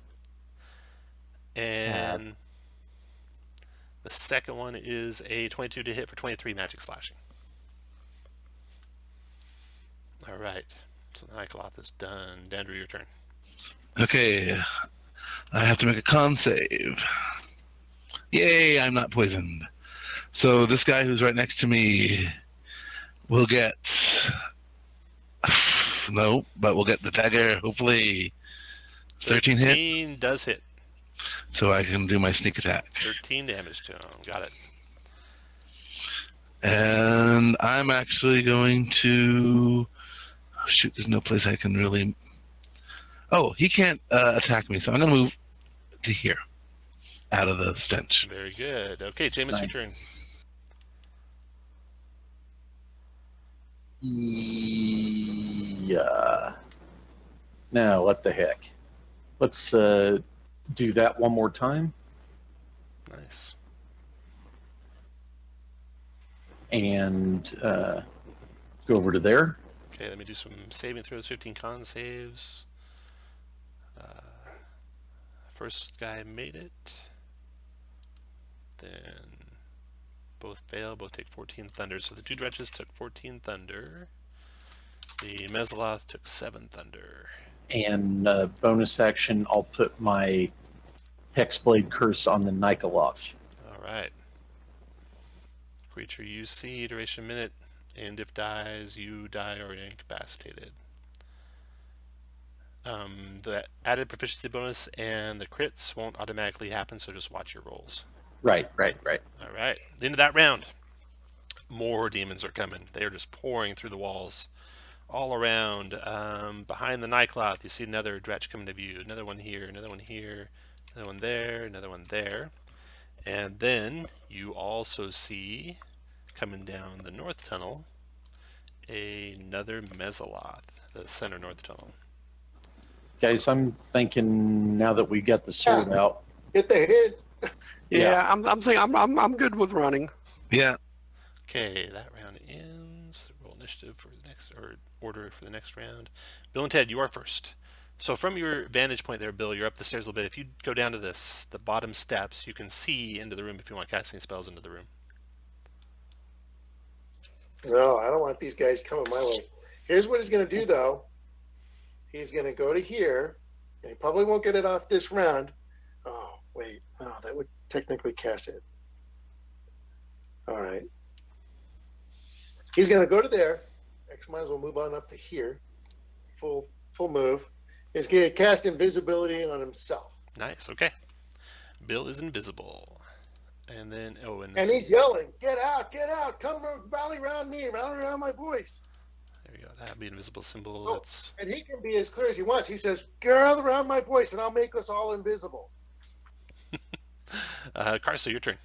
S2: and the second one is a 22 to hit for 23 magic slashing. Alright, so the Nikoloth is done. Dandrew, your turn.
S6: Okay, I have to make a con save. Yay, I'm not poisoned. So this guy who's right next to me will get... No, but we'll get the dagger, hopefully. 13 hit,
S2: 13 does hit.
S6: so I can do my sneak attack.
S2: 13 damage to him. Got it.
S6: And I'm actually going to... Oh, shoot, there's no place I can really... Oh, he can't attack me, so I'm going to move to here, out of the stench.
S2: Very good. Okay, Jameis,
S3: Nice.
S2: your turn.
S3: Yeah. Now, what the heck? Let's do that one more time.
S2: Nice.
S3: And go over to there.
S2: Okay, let me do some saving throws. 15 con saves. First guy made it. Then both fail. Both take 14 thunder. So the 2 Dredges took 14 thunder. The Mesloth took 7 thunder.
S3: And bonus action, I'll put my Hexblade Curse on the Nikoloth.
S2: All right. Creature you see, duration minute, and if dies, you die or are incapacitated. The added proficiency bonus and the crits won't automatically happen, so just watch your rolls.
S3: Right.
S2: All right. The end of that round. More demons are coming. They are just pouring through the walls all around. Behind the Nikoloth, you see another Dredge coming to view. Another one here, another one here, another one there, another one there. And then you also see, coming down the north tunnel, another Mesoloth, the center north tunnel.
S3: Guys, I'm thinking now that we got the sword out.
S1: Get the hit.
S5: Yeah, I'm thinking I'm good with running.
S6: Yeah.
S2: Okay, that round ends. Roll initiative for the next, or order for the next round. Bill and Ted, you are first. So from your vantage point there, Bill, you're up the stairs a little bit. If you go down to the bottom steps, you can see into the room if you want casting spells into the room.
S1: No, I don't want these guys coming my way. Here's what he's going to do, though. He's going to go to here, and he probably won't get it off this round. Oh, wait. No, that would technically cast it. All right. He's going to go to there. Actually, might as well move on up to here. Full move. He's going to cast invisibility on himself.
S2: Nice, okay. Bill is invisible. And then,
S1: And he's yelling, get out, come rally around me, rally around my voice.
S2: there we go. That'd be an invisible symbol.
S1: Oh,
S2: That's
S1: and he can be as clear as he wants. He says, "Girl, around my voice, and I'll make us all invisible."
S2: Karsa, your turn.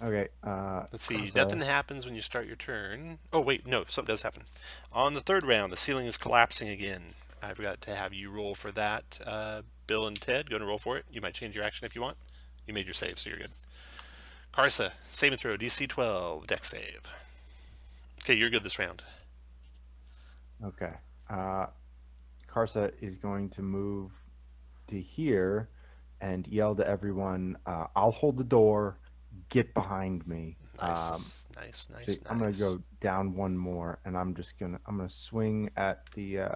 S4: Okay.
S2: Let's see.
S4: Karsa.
S2: Nothing happens when you start your turn. Oh wait, no, something does happen. On the third round, the ceiling is collapsing again. I forgot to have you roll for that. Bill and Ted, go and roll for it. You might change your action if you want. You made your save, so you're good. Karsa, save and throw, DC 12, dex save. Okay, you're good this round.
S4: Okay. Karsa is going to move to here and yell to everyone, I'll hold the door, get behind me.
S2: Nice.
S4: I'm gonna go down one more, and I'm gonna swing at the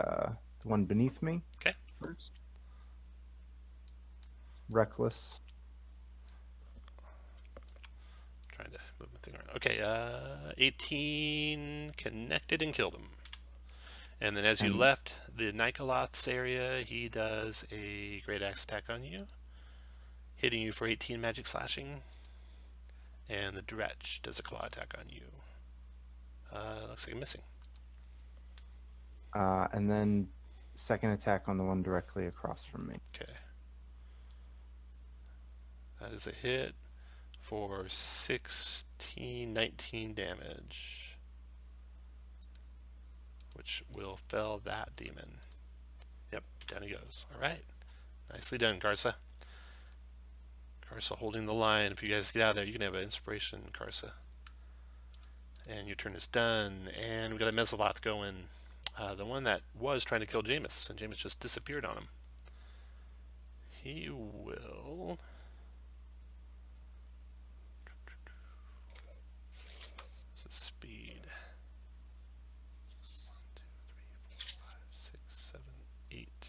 S4: one beneath me.
S2: Okay.
S4: First. Reckless.
S2: Trying to move my thing around. Okay, 18 connected and killed him. And then as you left the Nikoloth's area, he does a great axe attack on you, hitting you for 18 magic slashing. And the Dredge does a claw attack on you. Looks like I'm missing.
S4: And then second attack on the one directly across from me.
S2: Okay. That is a hit for 19 damage, which will fell that demon. Yep, down he goes. All right. Nicely done, Karsa. Karsa holding the line. If you guys get out of there, you can have an inspiration, Karsa. And your turn is done. And we've got a Mezzaloth going. The one that was trying to kill Jameis, and Jameis just disappeared on him. He will... What's his speed? 1, 2, 3, 4, 5, 6, 7, 8.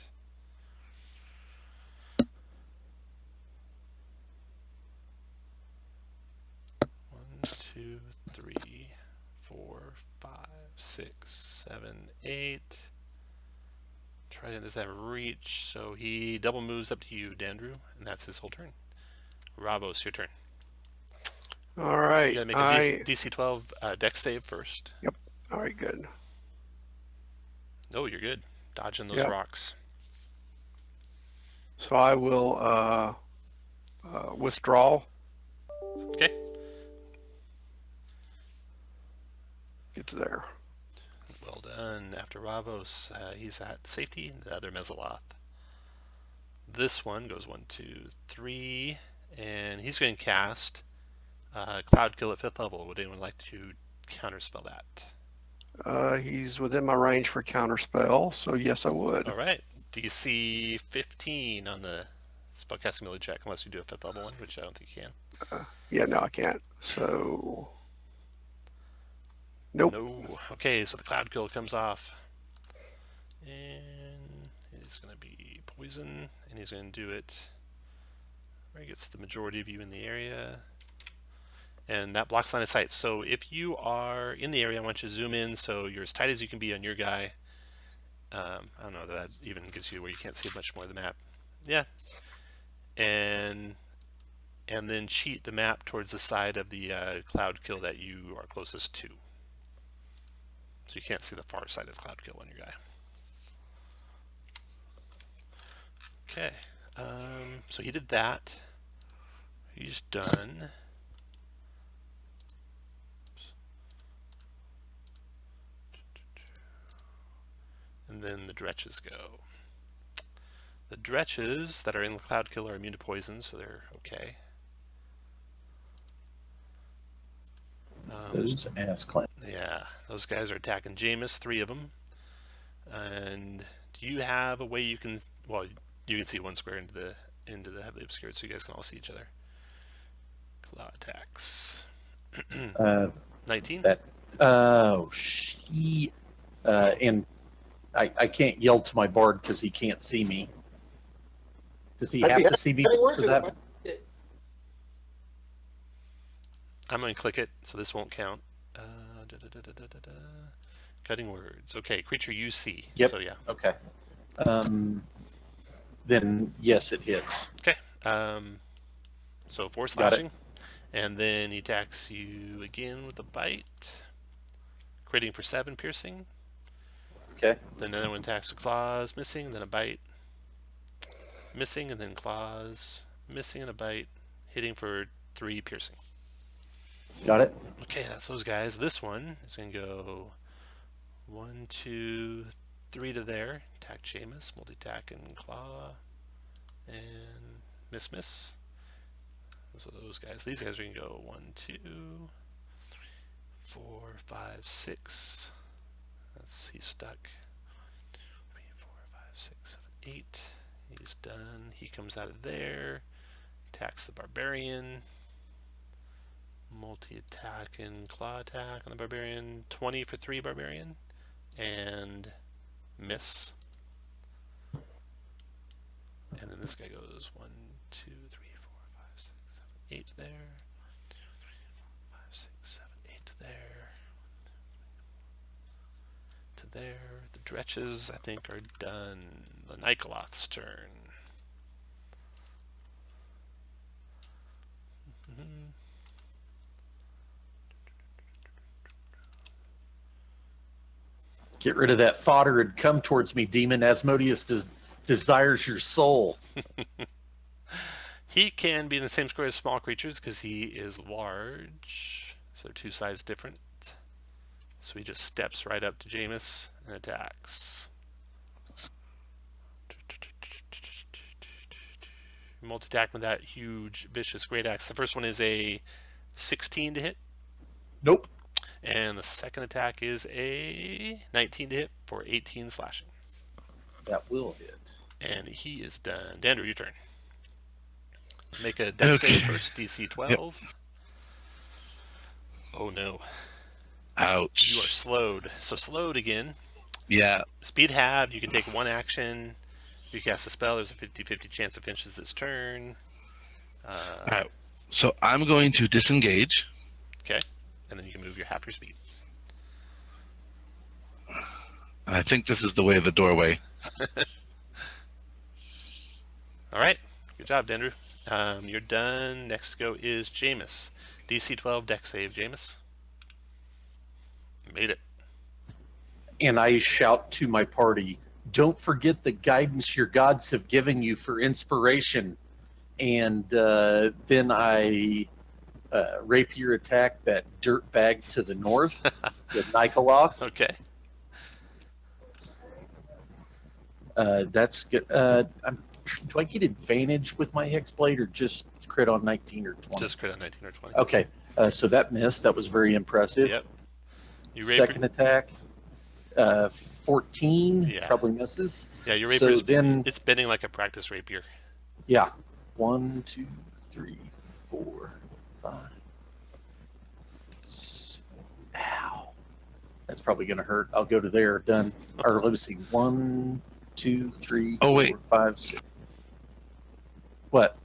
S2: 1, 2, 3, 4, 5, 6, 7, 8. Trident does have reach, so he double moves up to you, Dandrew, and that's his whole turn. Ravos, your turn.
S5: All right.
S2: You gotta make a DC 12 dex save first.
S5: Yep. All right, good.
S2: Oh, you're good. Dodging those
S5: Yep.
S2: rocks.
S5: So I will withdraw.
S2: Okay.
S5: Get to there.
S2: Well done. After Ravos, he's at safety, the other Mezzaloth. This one goes 1, 2, 3, and he's going to cast Cloud Kill at 5th level. Would anyone like to counterspell that?
S5: He's within my range for counterspell, so yes, I would.
S2: All right. DC 15 on the spellcasting ability check, unless you do a 5th level one, which I don't think you can.
S5: Yeah, no, I can't. So, nope.
S2: No. Okay, so the Cloud Kill comes off. And it's going to be poison, and he's going to do it where he gets the majority of you in the area. And that blocks line of sight. So if you are in the area, I want you to zoom in so you're as tight as you can be on your guy. I don't know that even gives you where you can't see much more of the map. Yeah. And then cheat the map towards the side of the Cloud Kill that you are closest to. So you can't see the far side of the Cloud Kill on your guy. Okay. So he did that. He's done. And then the Dretches go. The Dretches that are in the Cloud Kill are immune to poison, so they're okay.
S3: Those ass clamps.
S2: Yeah, those guys are attacking Jameis, 3 of them. And do you have a way you can... Well, you can see one square into the heavily obscured, so you guys can all see each other. Claw attacks. 19?
S3: Oh, shit. And I can't yell to my bard because he can't see me. Does he have to see me for that?
S2: I'm going to click it, so this won't count. Cutting words. Okay, creature you see.
S3: Yep.
S2: So, yeah.
S3: Okay. Then, yes, it hits.
S2: Okay. So 4
S3: Got it.
S2: slashing. And then he attacks you again with a bite. Critting for 7 piercing.
S3: Okay.
S2: Then another one attacks with claws, missing, then a bite. Missing, and then claws, missing, and a bite. Hitting for 3 piercing.
S3: Got it.
S2: Okay, that's those guys. This one is going to go 1, 2, 3 to there. Attack Jameis, multi-attack and claw. And miss. So those guys. These guys are going to go 1, 2, 3, 4, 5, 6. He's stuck. 3, 4, 5, 6, 7, 8. He's done. He comes out of there. Attacks the barbarian. Multi-attack and claw attack on the barbarian. 20 for 3 barbarian. And miss. And then this guy goes 1, 2, 3, 4, 5, 6, 7, 8 there. 2, 3, 4, 5, 6, 7, 8 there. To there. The Dretches, I think, are done. The Nikoloth's turn.
S3: Get rid of that fodder and come towards me, demon. Asmodeus desires your soul.
S2: He can be in the same square as small creatures because he is large. So 2 sides different. So he just steps right up to Jameis and attacks. Multi-attack with that huge, vicious great axe. The first one is a 16 to hit.
S3: Nope.
S2: And the second attack is a 19 to hit for 18 slashing.
S3: That will hit.
S2: And he is done. Dandru, your turn. Make a dex save
S6: Okay.
S2: first, DC 12. Yep. Oh no.
S6: Ouch.
S2: You are slowed. So slowed again.
S6: Yeah.
S2: Speed halved. You can take 1 action. If you cast a spell, there's a 50-50 chance it finishes this turn.
S6: All right. So I'm going to disengage.
S2: Okay. And then you can move your half your speed.
S6: I think this is the way of the doorway.
S2: All right. Good job, Dandru. You're done. Next to go is Jameis. DC 12 dex save, Jameis. Made it.
S3: And I shout to my party, don't forget the guidance your gods have given you for inspiration. And then I rapier attack that dirt bag to the north, the Nikoloth.
S2: Okay.
S3: That's good. Do I get advantage with my Hexblade or just crit on 19 or 20?
S2: Just crit on 19 or 20.
S3: Okay, so that missed. That was very impressive.
S2: Yep. You
S3: Second attack, 14,
S2: Yeah.
S3: probably misses.
S2: Yeah, your rapier
S3: So then,
S2: it's bending like a practice rapier.
S3: yeah, 1, 2, 3, 4, 5. Ow. That's probably going to hurt. I'll go to there. Done. Or let me see. 1, 2, 3,
S6: Oh,
S3: 4,
S6: wait.
S3: 5, 6. What?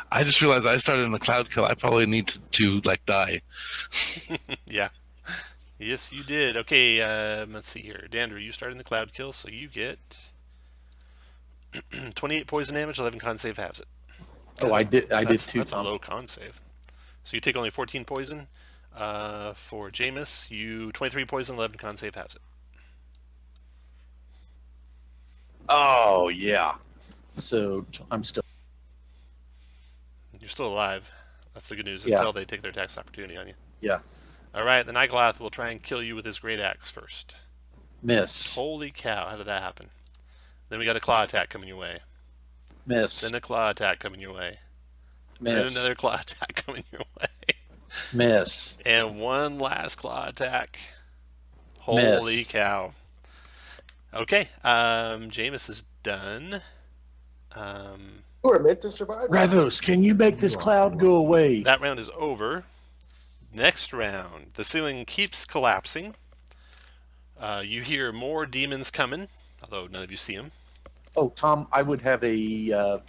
S6: I just realized I started in the cloud kill. I probably need to like die.
S2: Yeah. Yes, you did. Okay, let's see here. Dandru, you started in the cloud kill, so you get 28 poison damage, 11 con save halves it.
S3: Oh, I did too,
S2: That's a
S3: Tom.
S2: low con save. So you take only 14 poison. For Jameis, you 23 poison, 11 con save halves it.
S3: Oh, yeah. So I'm still.
S2: You're still alive. That's the good news
S3: Yeah.
S2: until they take their tax opportunity on you.
S3: Yeah.
S2: All right, the Nikoloth will try and kill you with his great axe first.
S3: Miss.
S2: Holy cow, how did that happen? Then we got a claw attack coming your way.
S3: Miss.
S2: Then a claw attack coming your way.
S3: Miss.
S2: Then another claw attack coming your way.
S3: Miss.
S2: And one last claw attack. Holy
S3: Miss.
S2: cow. Okay, Jameis is done.
S1: You are meant to survive.
S3: Ravos, can you make this cloud go away?
S2: That round is over. Next round, the ceiling keeps collapsing. You hear more demons coming, although none of you see them.
S3: Oh, Tom, I would have a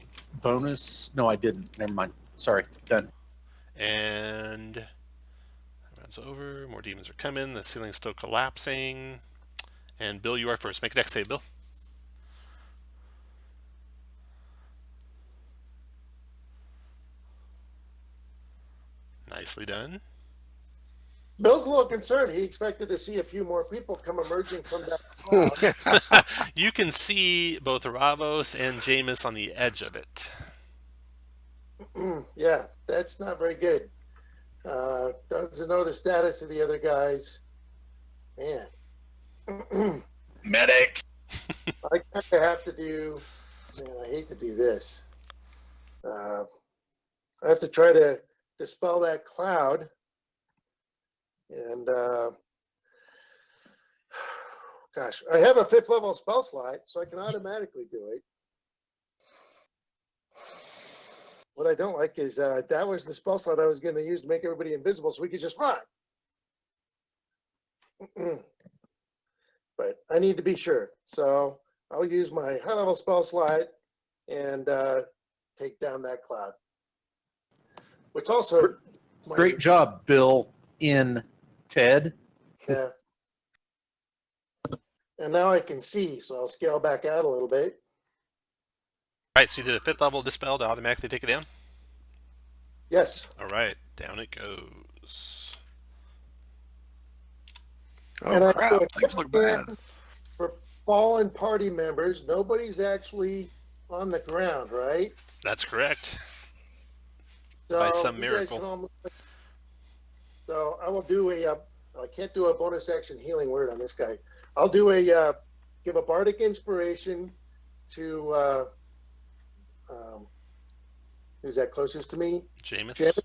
S3: bonus. No, I didn't. Never mind. Sorry. Done.
S2: And that round's over. More demons are coming. The ceiling's still collapsing. And Bill, you are first. Make a dex save, Bill. Nicely done.
S1: Bill's a little concerned. He expected to see a few more people come emerging from that cloud.
S2: You can see both Ravos and Jameis on the edge of it.
S1: Yeah, that's not very good. Doesn't know the status of the other guys. Man.
S3: Medic.
S1: I kind of have to do, man, I hate to do this. I have to try to dispel that cloud. And, gosh, I have a 5th level spell slot, so I can automatically do it. What I don't like is that was the spell slot I was going to use to make everybody invisible so we could just run. But I need to be sure. So I'll use my high level spell slot and take down that cloud. Which also...
S3: Great job, Bill in Ted.
S1: Yeah. And now I can see, so I'll scale back out a little bit.
S2: All right, so you did a 5th level dispel to automatically take it down?
S1: Yes.
S2: All right, down it goes.
S5: Oh,
S1: And I
S5: crap.
S1: do a
S5: Things look
S1: quick
S5: bad.
S1: scan for fallen party members. Nobody's actually on the ground, right?
S2: That's correct.
S1: So
S2: By some
S1: you guys
S2: miracle.
S1: can almost- So I will do a, I can't do a bonus action healing word on this guy. I'll do a, give a bardic inspiration to, who's that closest to me?
S2: Jameis.
S1: Jameis?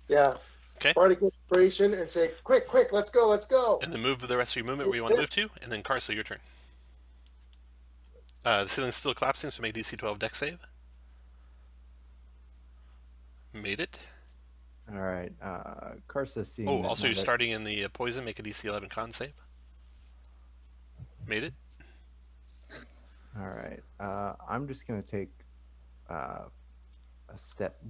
S1: Yeah.
S2: Okay.
S1: Bardic inspiration and say, quick, let's go, let's go.
S2: And then move the rest of your movement where you want to move to, and then Carsa, your turn. The ceiling's still collapsing, so make DC 12 dex save. Made it.
S4: All right. Karsa seeing.
S2: Oh,
S4: that
S2: also
S4: now
S2: you're
S4: that-
S2: starting in the poison, make a DC 11 con save. Made it.
S4: All right. I'm just gonna take a step,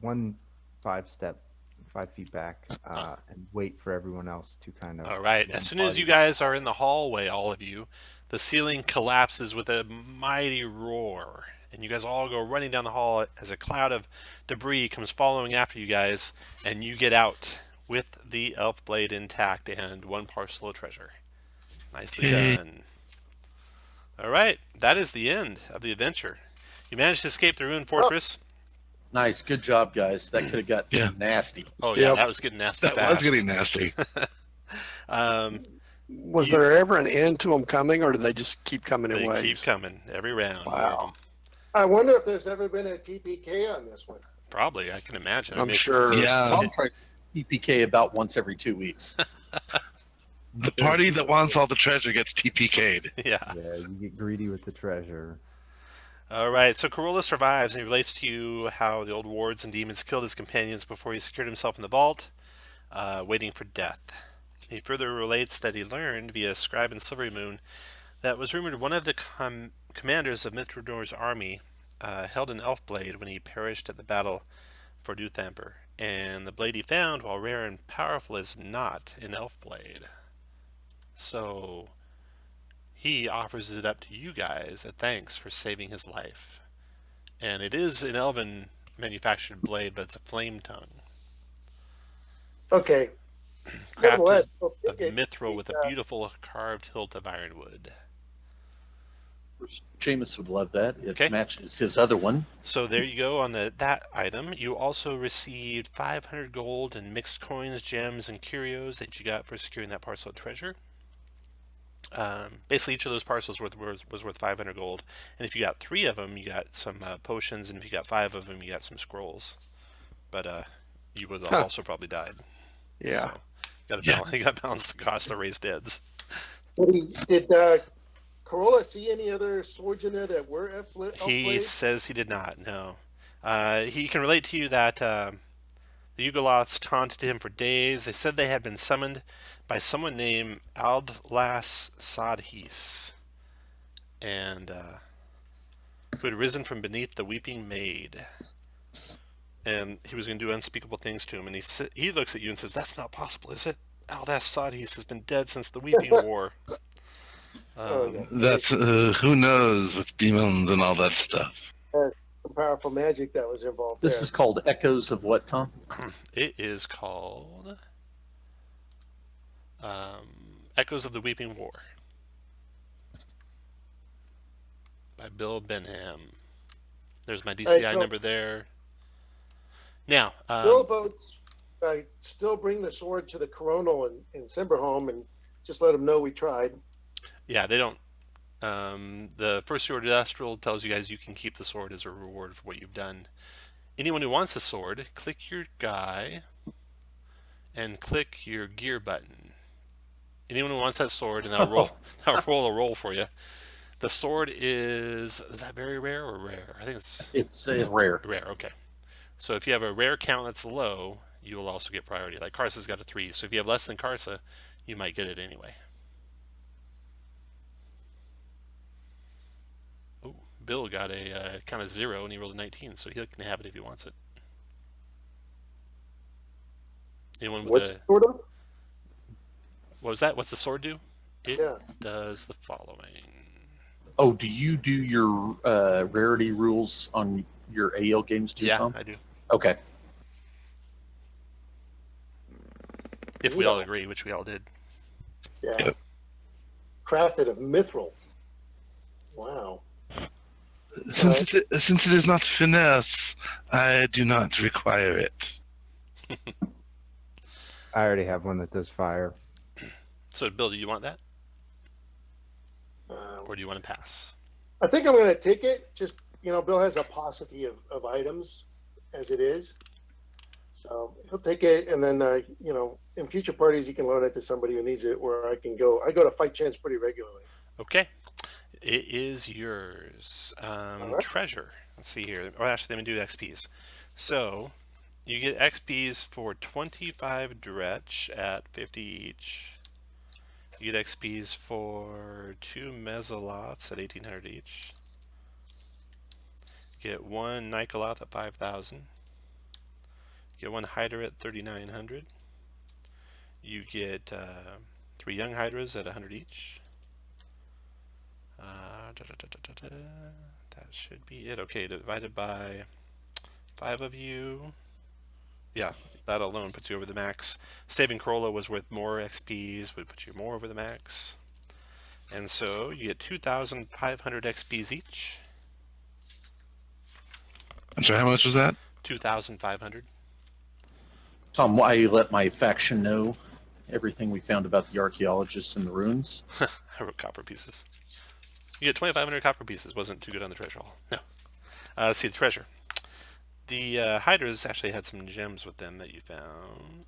S4: 5 feet back, and wait for everyone else to kind of.
S2: All right. As soon as you guys are in the hallway, all of you, the ceiling collapses with a mighty roar, and you guys all go running down the hall as a cloud of debris comes following after you guys, and you get out with the elf blade intact and 1 parcel of treasure. Nicely
S6: Yay.
S2: done. All right. That is the end of the adventure. You managed to escape the ruined fortress.
S3: Nice, good job, guys. That could have got
S6: Yeah.
S3: nasty.
S2: Oh, yeah,
S5: Yep.
S2: that was getting nasty
S6: That
S2: fast.
S6: was getting nasty.
S5: Was there ever an end to them coming, or did they just keep coming in
S2: They
S5: waves?
S2: keep coming every round. More of
S5: Wow.
S2: them.
S1: I wonder if there's ever been a TPK on this one.
S2: Probably, I can imagine. I
S5: I'm
S2: mean,
S5: sure.
S6: Yeah.
S3: Tom tries PPK about once every 2 weeks.
S6: The party that wants all the treasure gets TPK'd.
S2: Yeah.
S4: Yeah, you get greedy with the treasure.
S2: All right. So Corolla survives, and he relates to you how the old wards and demons killed his companions before he secured himself in the vault, waiting for death. He further relates that he learned via scribe in Silvery Moon that it was rumored one of the commanders of Mithranor's army held an elf blade when he perished at the battle for Duthamper, and the blade he found, while rare and powerful, is not an elf blade. So he offers it up to you guys as thanks for saving his life. And it is an elven manufactured blade, but it's a flame tongue.
S1: Okay.
S2: Crafted
S1: Nevertheless, I'll
S2: of
S1: take it.
S2: mithril with a beautiful carved hilt of ironwood.
S3: Jameis would love that. It
S2: Okay.
S3: matches his other one.
S2: So there you go on that item. You also received 500 gold and mixed coins, gems, and curios that you got for securing that parcel of treasure. Basically, each of those parcels was worth 500 gold. And if you got 3 of them, you got some potions. And if you got 5 of them, you got some scrolls. But you would have also probably died.
S5: Yeah.
S2: So, you got to balance the cost of raised deads.
S1: Did Corolla see any other swords in there that were elf
S2: He
S1: blades?
S2: says he did not, no. He can relate to you that the Yugoloths taunted him for days. They said they had been summoned by someone named Aldlas Sadhis, and who had risen from beneath the weeping maid. And he was going to do unspeakable things to him. And he looks at you and says, "That's not possible, is it? Aldlas Sadhis has been dead since the Weeping War."
S1: Oh, yeah.
S6: That's who knows with demons and all that stuff.
S1: some powerful magic that was involved
S3: This
S1: there.
S3: is called Echoes of what, Tom?
S2: It is called Echoes of the Weeping War by Bill Benham. There's my DCI
S1: so-
S2: number there. Now,
S1: Bill votes still bring the sword to the Coronal in Simberholm and just let them know we tried.
S2: yeah, they don't. The first order industrial tells you guys you can keep the sword as a reward for what you've done. Anyone who wants a sword, click your guy and click your gear button. Anyone who wants that sword, and I'll roll a roll for you. The sword is that very rare or rare? I think
S3: It's rare.
S2: rare. Okay. So if you have a rare count that's low, you will also get priority. Like Karsa's got a 3, so if you have less than Karsa, you might get it anyway. Oh, Bill got a kind of 0 and he rolled a 19, so he can have it if he wants it. Anyone with
S1: What's
S2: a
S1: the sword of?
S2: what was that? What's the sword do? It
S1: Yeah.
S2: does the following.
S3: Oh, do you do your rarity rules on your AL games too,
S2: Yeah,
S3: Tom?
S2: I do.
S3: Okay.
S2: If we all agree, which we all did.
S1: Yeah.
S6: Yep.
S1: Crafted of mithril. Wow.
S6: Since it is not finesse, I do not require it.
S4: I already have one that does fire.
S2: So, Bill, do you want that,
S1: Um,
S2: or do you want to pass?
S1: I think I'm going to take it. Just, Bill has a paucity of items as it is. So he'll take it, and then, in future parties, he can loan it to somebody who needs it, where I go to fight chance pretty regularly.
S2: Okay. It is yours.
S1: right.
S2: Treasure. Let's see here. Oh, actually, let me do XPs. So, you get XPs for 25 Dredge at 50 each. You get XPs for 2 Mezzaloths at 1800 each. You get 1 Nikoloth at 5,000. You get 1 Hydra at 3,900. You get 3 Young Hydras at 100 each. That should be it. Okay, divided by 5 of you. Yeah, that alone puts you over the max. Saving Corolla was worth more XPs, would put you more over the max. And so you get 2,500 XPs each.
S6: I'm sorry, how much was that?
S2: 2,500.
S3: Tom, why you let my faction know everything we found about the archaeologist in the ruins?
S2: I wrote copper pieces. You get 2,500 copper pieces. Wasn't too good on the treasure haul. No. Let's see the treasure. The Hydras actually had some gems with them that you found.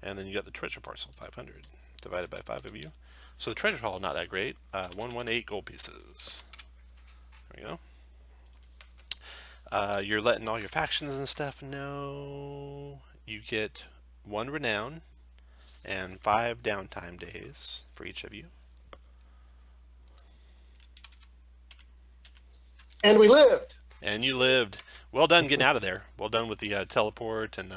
S2: And then you got the treasure parcel, 500, divided by 5 of you. So the treasure haul, not that great. 118 gold pieces. There we go. You're letting all your factions and stuff know. You get 1 renown and 5 downtime days for each of you.
S1: And we lived.
S2: And you lived. Well done getting out of there. Well done with the teleport, and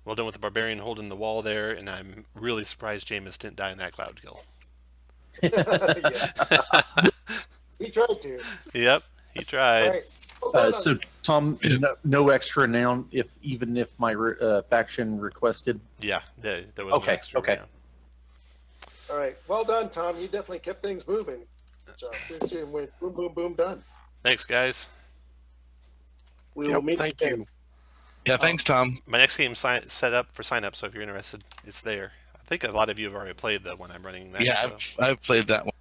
S2: well done with the barbarian holding the wall there. And I'm really surprised Jameis didn't die in that cloud kill.
S1: Yeah. He tried to.
S2: Yep, he tried.
S1: All right. Well,
S3: So, Tom, no extra noun even if my faction requested.
S2: Yeah, there was
S3: Okay,
S2: no extra
S3: okay.
S2: renown.
S1: all right. Well done, Tom. You definitely kept things moving. So this team went boom, boom, boom, done.
S2: Thanks, guys.
S1: We will
S5: Yep,
S1: meet
S5: thank
S1: again.
S5: you.
S6: Yeah, thanks, Tom.
S2: My next game's set up for sign up, so if you're interested, it's there. I think a lot of you have already played the one I'm running next.
S6: Yeah,
S2: So.
S6: I've played that one.